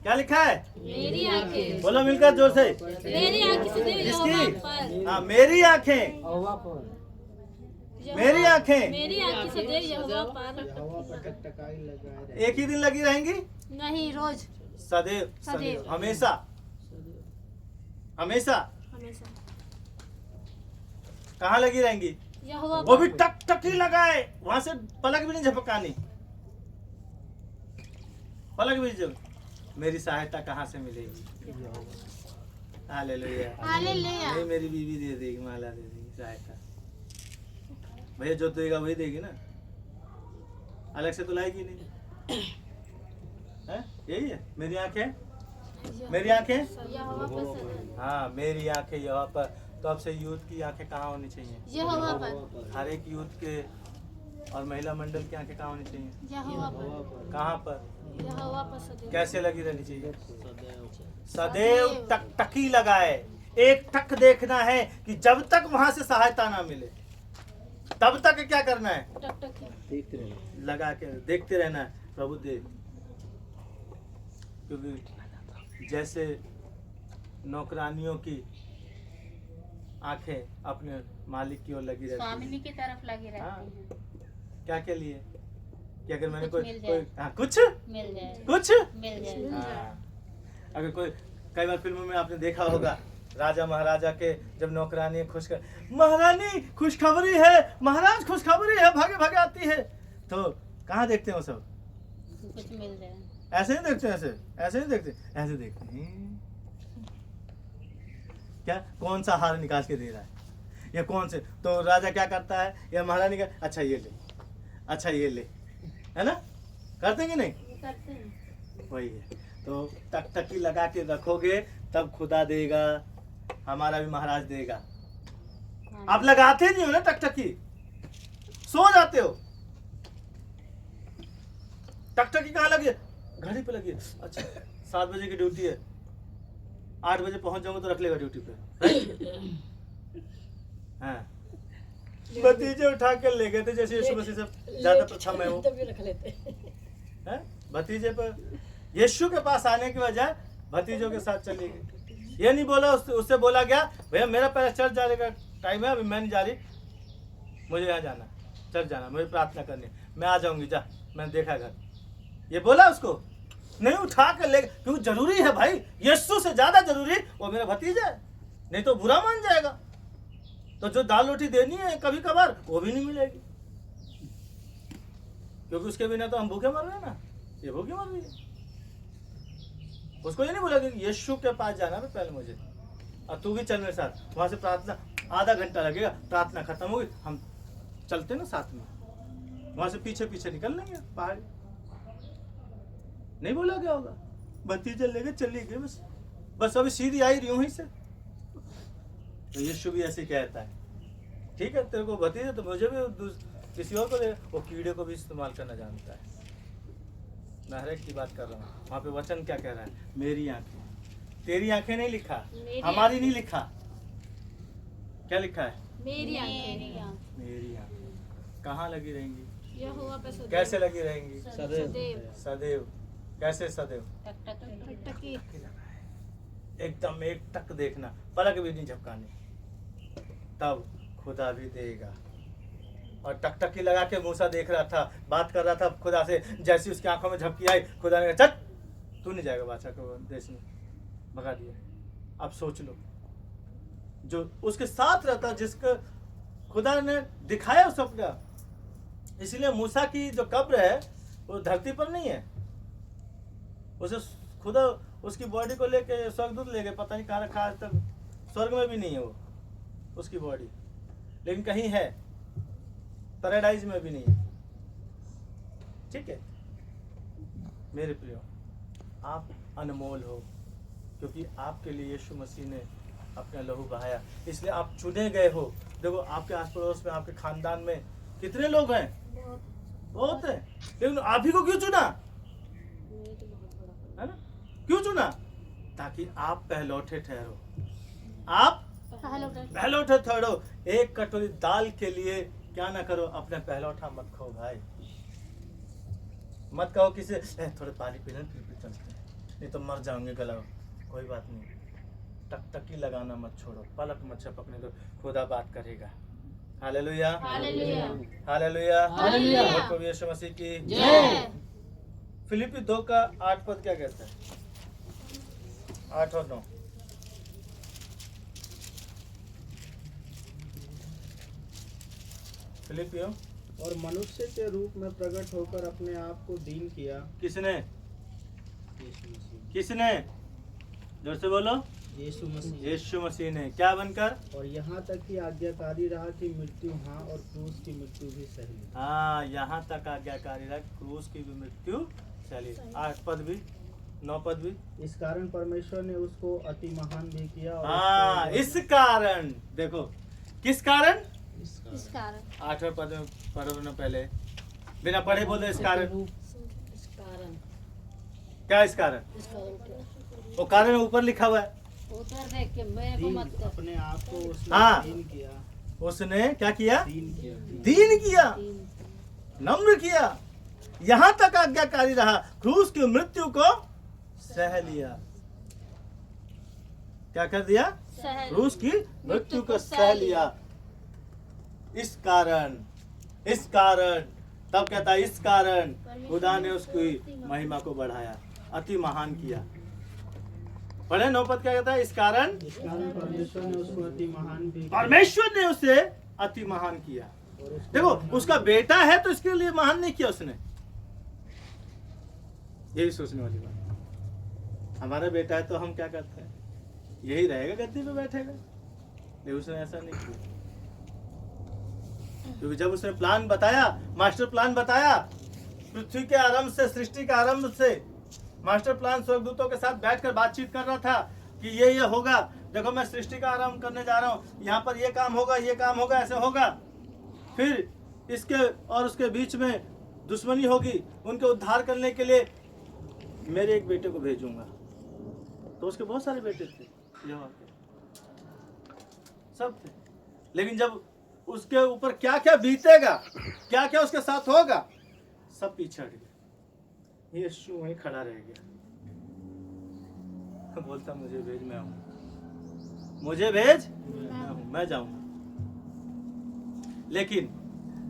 Speaker 2: क्या लिखा है?
Speaker 1: मेरी आंखें,
Speaker 2: बोलो मिलकर जोर से।
Speaker 1: मेरी आंखें सदैव यहोवा पर,
Speaker 2: हाँ, मेरी आंखें,
Speaker 3: यहोवा पर।
Speaker 2: मेरी आंखें
Speaker 1: मेरी आंखें सदैव यहोवा पर।
Speaker 3: यहोवा पर टकटकाई लगाए रहती
Speaker 2: एक ही दिन लगी रहेंगी?
Speaker 1: नहीं, रोज,
Speaker 2: सदैव,
Speaker 1: सदैव।
Speaker 2: हमेशा, हमेशा।
Speaker 1: हमेशा
Speaker 2: कहाँ लगी रहेंगी?
Speaker 1: यहोवा
Speaker 2: वो
Speaker 1: पर।
Speaker 2: भी टक टक ही लगाए, वहां से पलक भी नहीं झपकानी, पलक भी जब। मेरी सहायता कहाँ से मिलेगी? Hallelujah
Speaker 1: hallelujah.
Speaker 2: नहीं, मेरी बीवी दे देगी, माला दे देगी सहायता। भैया जो देगा वही देगी ना, अलग से तो लाएगी नहीं, है? यही है मेरी आंखें, मेरी आंखें।
Speaker 1: यहोवा पर सदैव,
Speaker 2: हाँ, मेरी आंखें यहोवा पर। तो अब से यूथ की आंखें कहाँ होनी चाहिए?
Speaker 1: यहोवा पर।
Speaker 2: हर एक यूथ के और महिला मंडल की आंखें कहाँ होनी चाहिए?
Speaker 7: यहोवा पर
Speaker 2: कहाँ पर?
Speaker 7: यहोवा पर सदैव
Speaker 2: कैसे लगी रहनी चाहिए?
Speaker 3: सदैव
Speaker 2: सदैव टकटकी लगाए। एक टक देखना है कि जब तक वहां से सहायता ना मिले तब तक क्या करना है?
Speaker 5: देखते रहना।
Speaker 2: लगा के देखते रहना है, प्रभु दे। क्योंकि जैसे नौकरानियों की आंखें अपने मालिक की ओर लगी रहती
Speaker 1: स्वामिनी
Speaker 2: हैं।
Speaker 1: की तरफ लगी
Speaker 2: हाँ।
Speaker 1: रहती है,
Speaker 2: क्या के लिए? कि अगर मैंने
Speaker 1: कुछ
Speaker 2: कोई
Speaker 1: मिल जाए।
Speaker 2: कोई हाँ, कुछ
Speaker 1: मिल जाए
Speaker 2: कुछ
Speaker 1: मिल जाए।
Speaker 2: हाँ। अगर कोई कई बार फिल्मों में आपने देखा होगा, राजा महाराजा के जब नौकरानी महारानी खुशखबरी है, महाराज खुशखबरी है, भागे भागे आती है, तो कहाँ देखते हैं वो सब?
Speaker 1: कुछ मिल जाए।
Speaker 2: ऐसे नहीं देखते, ऐसे नहीं देखते, ऐसे देखते हैं। क्या कौन सा हार निकाल के दे रहा है, ये कौन से? तो राजा क्या करता है, या महारानी का, अच्छा ये ले, अच्छा ये ले, है ना? करते हैं कि नहीं?
Speaker 1: करते हैं।
Speaker 2: वही है। तो टकटकी लगा के रखोगे तब खुदा देगा, हमारा भी महाराज देगा।
Speaker 1: हाँ।
Speaker 2: आप लगाते नहीं हो ना टकटकी, सो जाते हो। टकटकी कहाँ लगी है? घड़ी पे लगी है। अच्छा 7 बजे की ड्यूटी है, 8 बजे पहुंच जाऊंगा तो रख लेगा ड्यूटी पे। हाँ, भतीजे उठा के ले गए थे, जैसे यीशु मसीह से ज्यादा प्रथम है वो।
Speaker 4: तभी रख लेते
Speaker 2: हैं? भतीजे पर यीशु के पास आने की बजाय भतीजों के साथ चली गई। ये नहीं बोला, उससे बोला गया भैया मेरा पहले चर्च जाने का टाइम है, अभी मैं नहीं जा रही, मुझे यहाँ जाना, चर्च जाना, मुझे प्रार्थना करनी है, मैं आ जाऊंगी, जा, मैंने देखा घर। ये बोला उसको? नहीं, उठा कर ले, क्योंकि जरूरी है भाई, यीशु से ज्यादा जरूरी वो मेरा भतीजा है, नहीं तो बुरा मान जाएगा। तो जो दाल रोटी देनी है कभी कभार वो भी नहीं मिलेगी, क्योंकि उसके बिना तो हम भूखे मर रहे हैं ना, ये भूखे मर रही है। उसको ये नहीं बोला कि यीशु के पास जाना है पहले मुझे, और तू भी चल मेरे साथ, वहां से प्रार्थना आधा घंटा लगेगा, प्रार्थना खत्म होगी, हम चलते ना साथ में, वहां से पीछे पीछे निकल लेंगे पहाड़। नहीं बोला क्या होगा? भतीजे लेके चली गई, बस बस अभी सीधी आई रही हूँ ही से। तो यीशु भी ऐसे कहता है, ठीक है तेरे को भतीजे, तो मुझे भी किसी और को दे। वो कीड़े को भी इस्तेमाल करना जानता है। मैं हर एक की बात कर रहा हूँ। वहाँ पे वचन क्या कह रहा है? मेरी आंखें, तेरी आंखें नहीं लिखा, हमारी नहीं लिखा, क्या लिखा है?
Speaker 7: मेरी आंखें
Speaker 2: मेरी आंखें कहाँ लगी रहेंगी?
Speaker 7: यहोवा पर सदैव
Speaker 2: कैसे लगी रहेंगी?
Speaker 7: सदैव
Speaker 2: सदैव। कैसे सदैव?
Speaker 7: टकटकी
Speaker 2: एकदम एक टक देखना, पलक भी नहीं झपकानी, तब खुदा भी देगा। और टकटकी लगा के मूसा देख रहा था, बात कर रहा था खुदा से, जैसी उसकी आंखों में झपकी आई, खुदा ने कहा चल तू नहीं जाएगा बादशाह के देश में, भगा दिया। अब सोच लो, जो उसके साथ रहता, जिसका खुदा ने दिखाया उस अपना, इसलिए मूसा की जो कब्र है वो धरती पर नहीं है, उसे खुदा उसकी बॉडी को लेके स्वर्गदूत ले गए, पता नहीं कहाँ रखा, आज तक स्वर्ग में भी नहीं है वो उसकी बॉडी, लेकिन कहीं है, पैराडाइज में भी नहीं है। ठीक है मेरे प्रियो, आप अनमोल हो, क्योंकि आपके लिए यीशु मसीह ने अपना लहू बहाया, इसलिए आप चुने गए हो। देखो आपके आस पड़ोस में, आपके खानदान में कितने लोग हैं? बहुत है, लेकिन आप ही को क्यों चुना? है ना? क्यों चुना? ताकि आप पहलौठे ठहरो, आप पहलौठे ठहरो। एक कटोरी दाल के लिए क्या ना करो, अपने पहलौठा मत खो भाई। मत कहो किसी थोड़े पानी पीने फिर चलते हैं, नहीं तो मर जाओगे गला। कोई बात नहीं, टकटकी लगाना मत छोड़ो, पलक मत झपकने दो, खुदा बात करेगा। Hallelujah,
Speaker 1: hallelujah,
Speaker 2: hallelujah,
Speaker 1: hallelujah.
Speaker 2: और प्रभु यीशु मसीह की
Speaker 1: जय।
Speaker 2: फिलिपी 2 का 8 पद क्या कहता है? 8 और 9। फिलिपियो,
Speaker 3: और मनुष्य के रूप में प्रकट होकर अपने आप को दीन किया।
Speaker 2: किसने?
Speaker 3: यीशु मसीह।
Speaker 2: किसने? जोर से बोलो।
Speaker 3: यीशु मसीह।
Speaker 2: यीशु मसीह ने क्या बनकर?
Speaker 3: और यहाँ तक कि आज्ञाकारी रहा कि मृत्यु, हाँ, और क्रूस की मृत्यु भी सही।
Speaker 2: हाँ, यहाँ तक आज्ञाकारी रहा, क्रूस की भी मृत्यु चली। 8 पद भी, 9 पद भी।
Speaker 3: इस कारण परमेश्वर ने उसको अति महान भी किया। और
Speaker 2: हाँ,
Speaker 3: उसको
Speaker 2: इस कारण, देखो किस कारण?
Speaker 6: इस कारण
Speaker 2: 8वें पद में पढ़ो ना पहले, बिना पढ़े बोले इस कारण। क्या इस कारण? वो कारण ऊपर लिखा हुआ है।
Speaker 1: उधर देख के मेरे को
Speaker 3: दीन,
Speaker 1: मत कर।
Speaker 3: अपने आप को उसने
Speaker 2: हाँ।
Speaker 3: दीन किया,
Speaker 2: उसने क्या किया?
Speaker 3: दीन किया।
Speaker 2: दीन किया, नम्र किया, यहाँ तक आज्ञाकारी रहा, क्रूस की मृत्यु को सह लिया। क्या कर दिया?
Speaker 1: सहल।
Speaker 2: क्रूस की मृत्यु को सह लिया। इस कारण, इस कारण, तब कहता है इस कारण खुदा ने उसकी महिमा को बढ़ाया, अति महान किया। पढ़े 9 पद क्या कहता है? इस कारण
Speaker 3: इस कारण परमेश्वर ने उसको अति महान भी किया
Speaker 2: परमेश्वर ने उसे अति महान किया।
Speaker 3: और उसको
Speaker 2: देखो, उसका बेटा है तो इसके लिए महान नहीं किया उसने। यही सोचने वाली बात। हमारा बेटा है तो हम क्या करते हैं? यही रहेगा, गद्दी पे बैठेगा। लेकिन उसने ऐसा नहीं किया, क्योंकि जब उसने प्लान बताया, मास्टर प्लान बताया, पृथ्वी के आरंभ से, सृष्टि के आरंभ से मास्टर प्लान स्वर्गदूतों के साथ बैठकर बातचीत कर रहा था कि ये होगा, देखो मैं सृष्टि का आरंभ करने जा रहा हूँ, यहाँ पर ये काम होगा, ये काम होगा, ऐसे होगा, फिर इसके और उसके बीच में दुश्मनी होगी, उनके उद्धार करने के लिए मेरे एक बेटे को भेजूंगा। तो उसके बहुत सारे बेटे थे, यहोवा के सब थे, लेकिन जब उसके ऊपर क्या क्या बीतेगा, क्या क्या उसके साथ होगा, सब पीछे हट गए। यीशु वहीं खड़ा रह गया, बोलता मुझे भेज, मैं हूं, मुझे भेज, मैं हूं, मैं जाऊंगा। लेकिन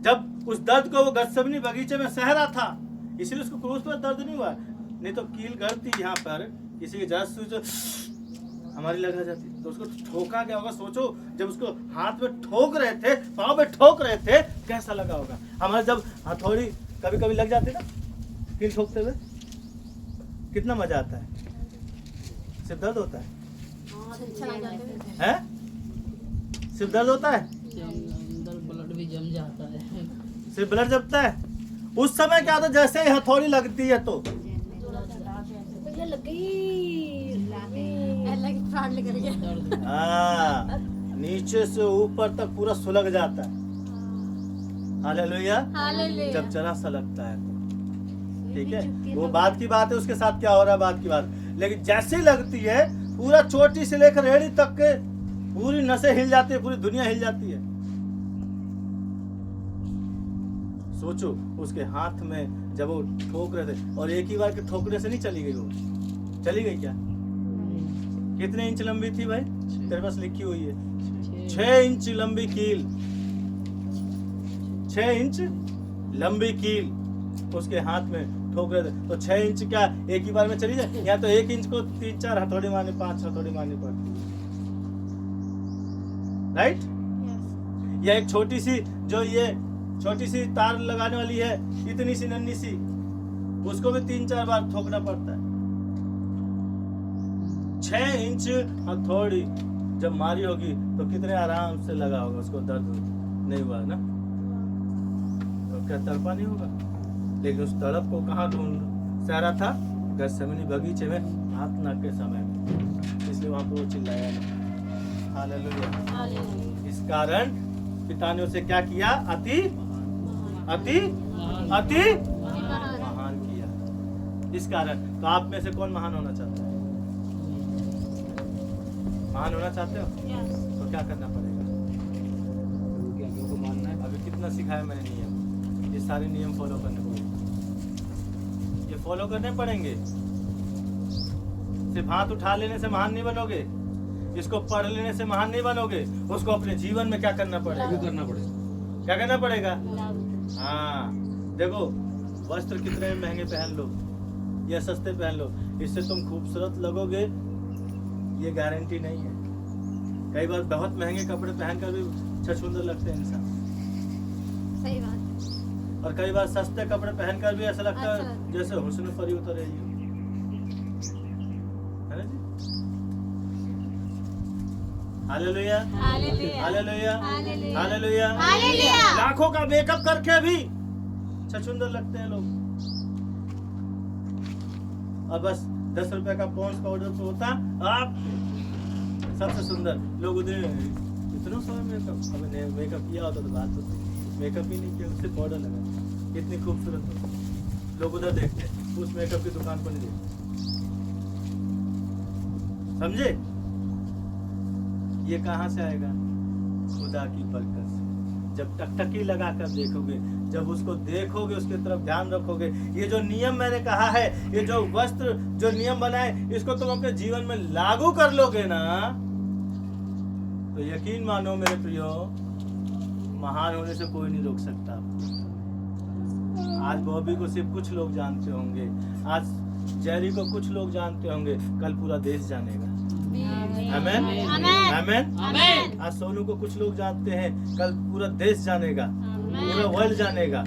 Speaker 2: जब उस दर्द को वो गत्सेमनी बगीचे में सह रहा था, इसलिए उसको क्रूस पर दर्द नहीं हुआ, नहीं तो कील गढ़ती यहाँ पर किसी की जरा से जो हमारी लगा जाती तो उसको ठोका गया होगा। सोचो, जब उसको हाथ में ठोक रहे थे, पाँव में ठोक रहे थे, कैसा लगा होगा। हमारे जब हथौड़ी कभी कभी लग जाती ना कील ठोकते हुए, कितना मजा आता है। सिर्फ दर्द होता है, सिर्फ दर्द होता है,
Speaker 4: अंदर ब्लड भी जम जाता है।
Speaker 2: सिर्फ ब्लड जमता है। उस समय क्या होता है, जैसे ही हथौड़ी लगती है तो
Speaker 6: लग गई, लगी प्राण निकल गया।
Speaker 4: दर्द
Speaker 2: हाँ, नीचे से ऊपर तक पूरा सुलग जाता है। हालेलुया।
Speaker 1: हालेलुया।
Speaker 2: जब जरा सा लगता है तो ठीक है, वो बात की बात है, उसके साथ क्या हो रहा है बात की बात। लेकिन जैसे ही लगती है, पूरा चोटी से लेकर रेड़ी तक के पूरी नसें हिल जाती है, पूरी दुनिया हिल जाती है। सोचो, उसके हाथ में जब वो ठोक रहे थे, और एक ही बार के ठोकने से नहीं चली गई, वो चली गई क्या? कितने इंच लंबी थी भाई? तेरे पास लिखी हुई है 6 इंच लंबी कील, 6 इंच लंबी कील उसके हाथ में ठोक रहे थे। तो 6 इंच क्या एक ही बार में चली जाए? या तो 1 इंच को 3-4 हथौड़ी मारनी, 5 हथौड़ी मारनी पड़ती, राइट? या एक छोटी सी, जो ये छोटी सी तार लगाने वाली है, इतनी सी नन्ही सी, उसको भी 3-4 बार ठोकना पड़ता है। 6 इंच हथौड़ी जब मारी होगी तो कितने आराम से लगा होगा, उसको दर्द नहीं हुआ ना? तो क्या तड़पा नहीं होगा? लेकिन उस तड़प को कहाँ ढूंढ सह रहा था? गत्सेमनी बगीचे में प्रार्थना के समय में, इसलिए वहां पर वो चिल्लाया नहीं। हालेलुया। इस कारण पिता ने उसे क्या किया? अति अति अति महान किया। इस कारण तो आप में से कौन महान होना चाहता है? महान होना चाहते हो तो क्या करना पड़ेगा?
Speaker 5: क्या को मानना है?
Speaker 2: अभी कितना सिखाया मैंने नियम, ये सारे नियम फॉलो करने पड़ेंगे, ये फॉलो करने पड़ेंगे। सिर्फ हाथ उठा लेने से महान नहीं बनोगे, इसको पढ़ लेने से महान नहीं बनोगे, उसको अपने जीवन में क्या करना पड़ेगा?
Speaker 5: लागू करना पड़ेगा।
Speaker 2: क्या करना पड़ेगा? हाँ, देखो, वस्त्र कितने महंगे पहन लो या सस्ते पहन लो, इससे तुम खूबसूरत लगोगे ये गारंटी नहीं है। कई बार बहुत महंगे कपड़े पहनकर भी छछूंदर लगते हैं इंसान,
Speaker 6: सही बात।
Speaker 2: और कई बार सस्ते कपड़े पहनकर भी ऐसा लगता है जैसे हुस्न परी उतर रही है ना जी? Hallelujah, hallelujah, hallelujah, hallelujah. लाखों का मेकअप करके भी छछूंदर लगते हैं लोग, और बस 10 रुपए का पॉन्ड्स पाउडर तो होता आप सबसे सुंदर लोग उधर इतना सारा मेकअप, अब मेकअप किया होता तो बात होती, मेकअप ही नहीं किया, उससे पाउडर लगा, कितनी खूबसूरत होती। लोग उधर देखते हैं, उस मेकअप की दुकान पर नहीं देखते, समझे? ये कहाँ से आएगा? खुदा की बरकत से। जब टकटकी लगा कर देखोगे, जब उसको देखोगे, उसके तरफ ध्यान रखोगे, ये जो नियम मैंने कहा है, ये जो वस्त्र जो नियम बनाए, इसको तुम अपने जीवन में लागू कर लोगे ना, तो यकीन मानो मेरे प्रियो, महान होने से कोई नहीं रोक सकता आपको। आज बॉबी को सिर्फ कुछ लोग जानते होंगे, आज जेरी को कुछ लोग जानते होंगे, कल पूरा देश जानेगा। आमेन, आमेन, आमेन। आज सोनू को कुछ लोग जानते हैं, कल पूरा देश जानेगा, पूरा वर्ल्ड जानेगा।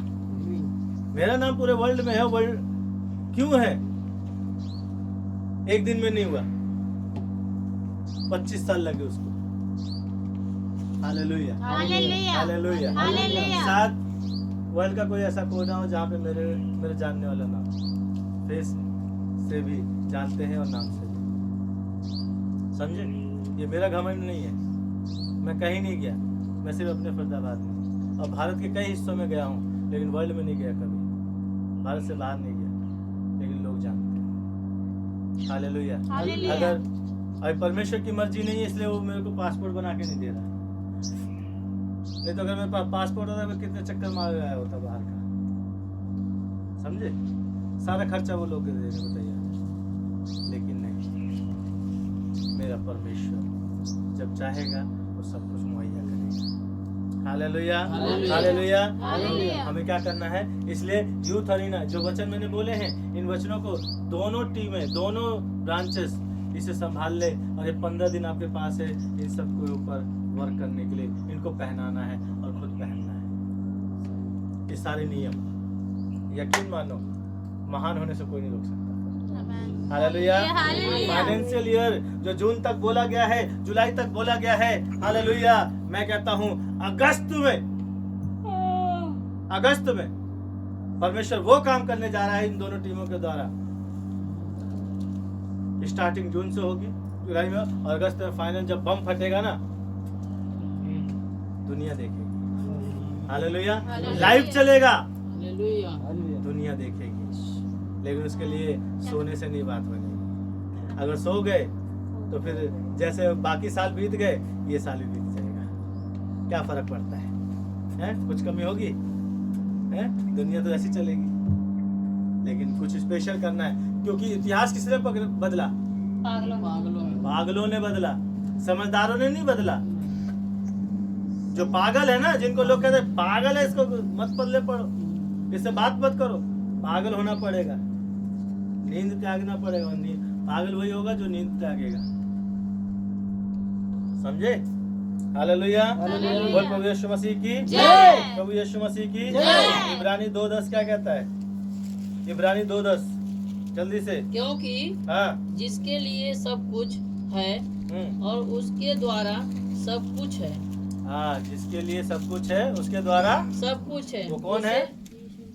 Speaker 2: मेरा नाम पूरे वर्ल्ड में है। वर्ल्ड क्यों है? एक दिन में नहीं हुआ, 25 साल लगे उसको। Hallelujah, hallelujah, hallelujah. शायद वर्ल्ड का कोई ऐसा कोना हो जहाँ पे मेरे जानने वाला ना हो। फेस से भी जानते हैं और नाम से भी, समझे? ये मेरा घमंड नहीं है, मैं कहीं नहीं गया, मैं सिर्फ अपने फरीदाबाद में और भारत के कई हिस्सों में गया हूँ, लेकिन वर्ल्ड में नहीं गया कभी, भारत से बाहर नहीं गया, लेकिन लोग जानते हैं। हालेलुया। अगर अभी परमेश्वर की मर्जी नहीं है, इसलिए वो मेरे को पासपोर्ट बना के नहीं दे रहा है, नहीं तो अगर मेरे पास पासपोर्ट होता मैं कितने चक्कर मार आया होता बाहर का, समझे? सारा खर्चा वो लोग दे देंगे, बताइए। लेकिन नहीं, मेरा परमेश्वर जब चाहेगा वो सब कुछ मुहैया करेगा। Hallelujah, hallelujah, hallelujah. हमें क्या करना है? इसलिए यूथ अरीना जो वचन मैंने बोले हैं, इन वचनों को दोनों टीमें, दोनों ब्रांचेस इसे संभाल ले, और ये 15 दिन आपके पास है इन सब के ऊपर वर्क करने के लिए। इनको पहनाना है और खुद पहनना है। ये सारे नियम, यकीन मानो, महान होने से कोई नहीं रोक सकता। हालेलुया। फाइनेंशियल ईयर जो जून तक बोला गया है, जुलाई तक बोला गया है, हालेलुया, मैं कहता हूँ अगस्त में परमेश्वर वो काम करने जा रहा है इन दोनों टीमों के द्वारा। स्टार्टिंग जून से होगी, जुलाई में, और अगस्त में फाइनल जब बम फटेगा ना, दुनिया देखेगी। हालेलुया। लाइव चलेगा, दुनिया देखेगी। लेकिन उसके लिए सोने से नहीं बात बनेगी। अगर सो गए तो फिर जैसे बाकी साल बीत गए, ये साल भी बीत जाएगा, क्या फर्क पड़ता है? हैं? कुछ कमी होगी? हैं? दुनिया तो ऐसी चलेगी। लेकिन कुछ स्पेशल करना है, क्योंकि इतिहास किसने बदला? पागलों ने बदला, समझदारों ने नहीं बदला। जो पागल है ना, जिनको लोग कहते हैं पागल है, इसको मत पल्ले पड़ो, इससे बात मत करो, पागल होना पड़ेगा, नींद त्यागना पड़ेगा। पागल वही होगा जो नींद त्यागेगा, समझे? हालेलुया। बोल प्रभु यीशु मसीह की जय, प्रभु यीशु मसीह की जय। इब्रानी 2:10 क्या कहता है? इब्रानी 2:10 जल्दी से।
Speaker 4: क्योंकि
Speaker 2: हाँ,
Speaker 4: जिसके लिए सब कुछ है और उसके द्वारा सब कुछ है।
Speaker 2: हाँ, जिसके लिए सब कुछ है, उसके द्वारा
Speaker 4: सब कुछ है।
Speaker 2: वो कौन है?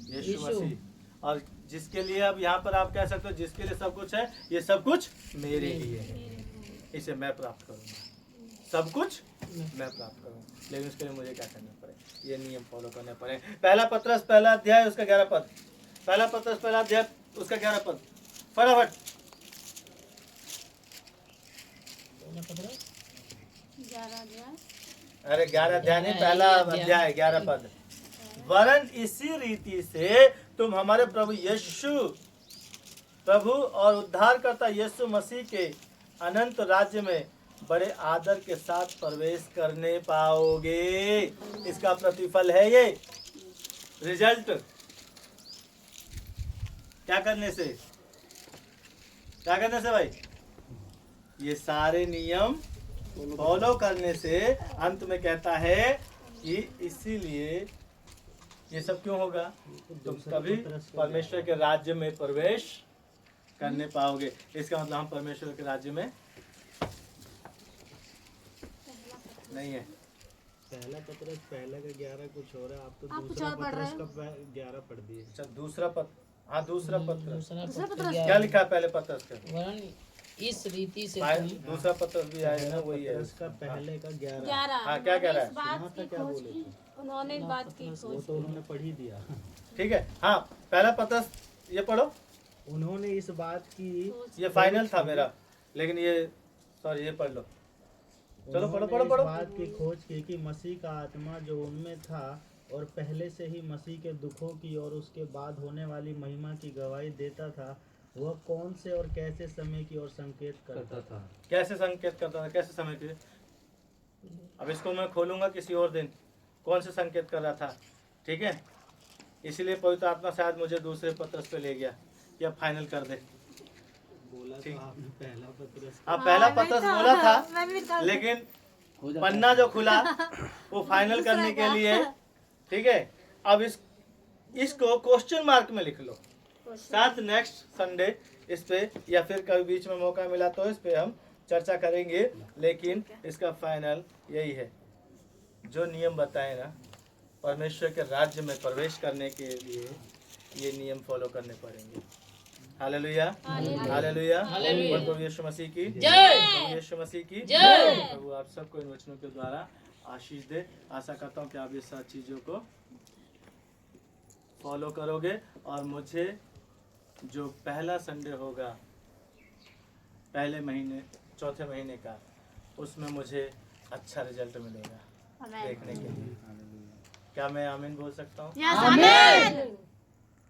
Speaker 2: यीशु मसीह। और जिसके लिए, अब यहाँ पर आप कह सकते हो, जिसके लिए सब कुछ है, ये सब कुछ मेरे लिए है, इसे मैं प्राप्त करूंगा। सब कुछ मैं प्राप्त करूंगा, लेकिन उसके लिए मुझे क्या करना पड़े? ये नियम फॉलो करने पड़े। पहला पत्रस पहला अध्याय उसका 11 पद, पहला पत्रस पहला अध्याय उसका 11 पद, फटाफट। अरे 11 अध्याय नहीं, पहला अध्याय 11 पद। वरन इसी रीति से तुम हमारे प्रभु यीशु, प्रभु और उद्धारकर्ता यीशु मसीह के अनंत राज्य में बड़े आदर के साथ प्रवेश करने पाओगे। इसका प्रतिफल है ये रिजल्ट। क्या करने से? क्या करने से भाई? ये सारे नियम फॉलो करने से। अंत में कहता है कि इसीलिए ये सब क्यों होगा? तुम तभी परमेश्वर के राज्य में प्रवेश करने पाओगे। इसका मतलब हम परमेश्वर के राज्य में नहीं है।
Speaker 3: पहला पत्रस पहला का 11 कुछ हो रहा है, आप तो दूसरा पत्रस का 11 पढ़ दिए।
Speaker 2: अच्छा, दूसरा पत्र। हाँ, दूसरा पत्र
Speaker 4: दूसरा पत्र
Speaker 2: क्या लिखा है? पहले पत्रस का
Speaker 4: इस रीति से
Speaker 2: फाइल-
Speaker 4: तुम
Speaker 2: दूसरा पत्र भी आएगा ना, वही है।
Speaker 3: पत्रस का पहले का 11।
Speaker 6: 11
Speaker 2: हाँ, क्या कह रहा है?
Speaker 3: सुना था क्या बोले थे?
Speaker 6: उन्होंने इस बात की
Speaker 3: वो तो उन्होंने पढ़ ही दिया।
Speaker 2: ठीक है, हाँ, पहला पत्र ये पढ़ो।
Speaker 3: उन्होंने इस बात की
Speaker 2: ये फाइनल था मेरा, लेकिन ये सॉरी ये पढ़ लो। चलो पढ़ो पढ़ो
Speaker 3: इस
Speaker 2: पढ़ो।
Speaker 3: बात की खोज की कि मसीह का आत्मा जो उनमें था और पहले से ही मसीह के दुखों की और उसके बाद होने वाली महिमा की गवाही देता था, वह कौन से और कैसे समय की ओर संकेत करता था।
Speaker 2: कैसे संकेत करता था, कैसे समय के? अब इसको मैं खोलूंगा किसी और दिन, कौन से संकेत कर रहा था, ठीक है। इसलिए पवित्र आत्मा शायद मुझे दूसरे पत्र पे ले गया कि अब फाइनल कर दे।
Speaker 3: बोला तो आपने पहला पत्रस।
Speaker 2: हाँ, पहला पत्र बोला था, लेकिन पन्ना जो खुला वो फाइनल करने के लिए, ठीक है। अब इसको क्वेश्चन मार्क में लिख लो। साथ नेक्स्ट संडे इस पे, या फिर कभी बीच में मौका मिला तो इस पे हम चर्चा करेंगे, लेकिन इसका फाइनल यही है, जो नियम बताए ना परमेश्वर के राज्य में प्रवेश करने के लिए, ये नियम फॉलो करने पड़ेंगे। Hallelujah, hallelujah,
Speaker 4: hallelujah.
Speaker 2: प्रभु यीशु मसीह की
Speaker 4: जय।
Speaker 2: प्रभु यीशु मसीह की
Speaker 4: जय।
Speaker 2: प्रभु आप सबको इन वचनों के द्वारा आशीष दे। आशा करता हूँ कि आप ये सब चीज़ों को फॉलो करोगे और मुझे जो पहला संडे होगा पहले महीने, चौथे महीने का, उसमें मुझे अच्छा रिजल्ट मिलेगा देखने के लिए। क्या मैं आमीन बोल सकता हूँ?
Speaker 6: आमीन।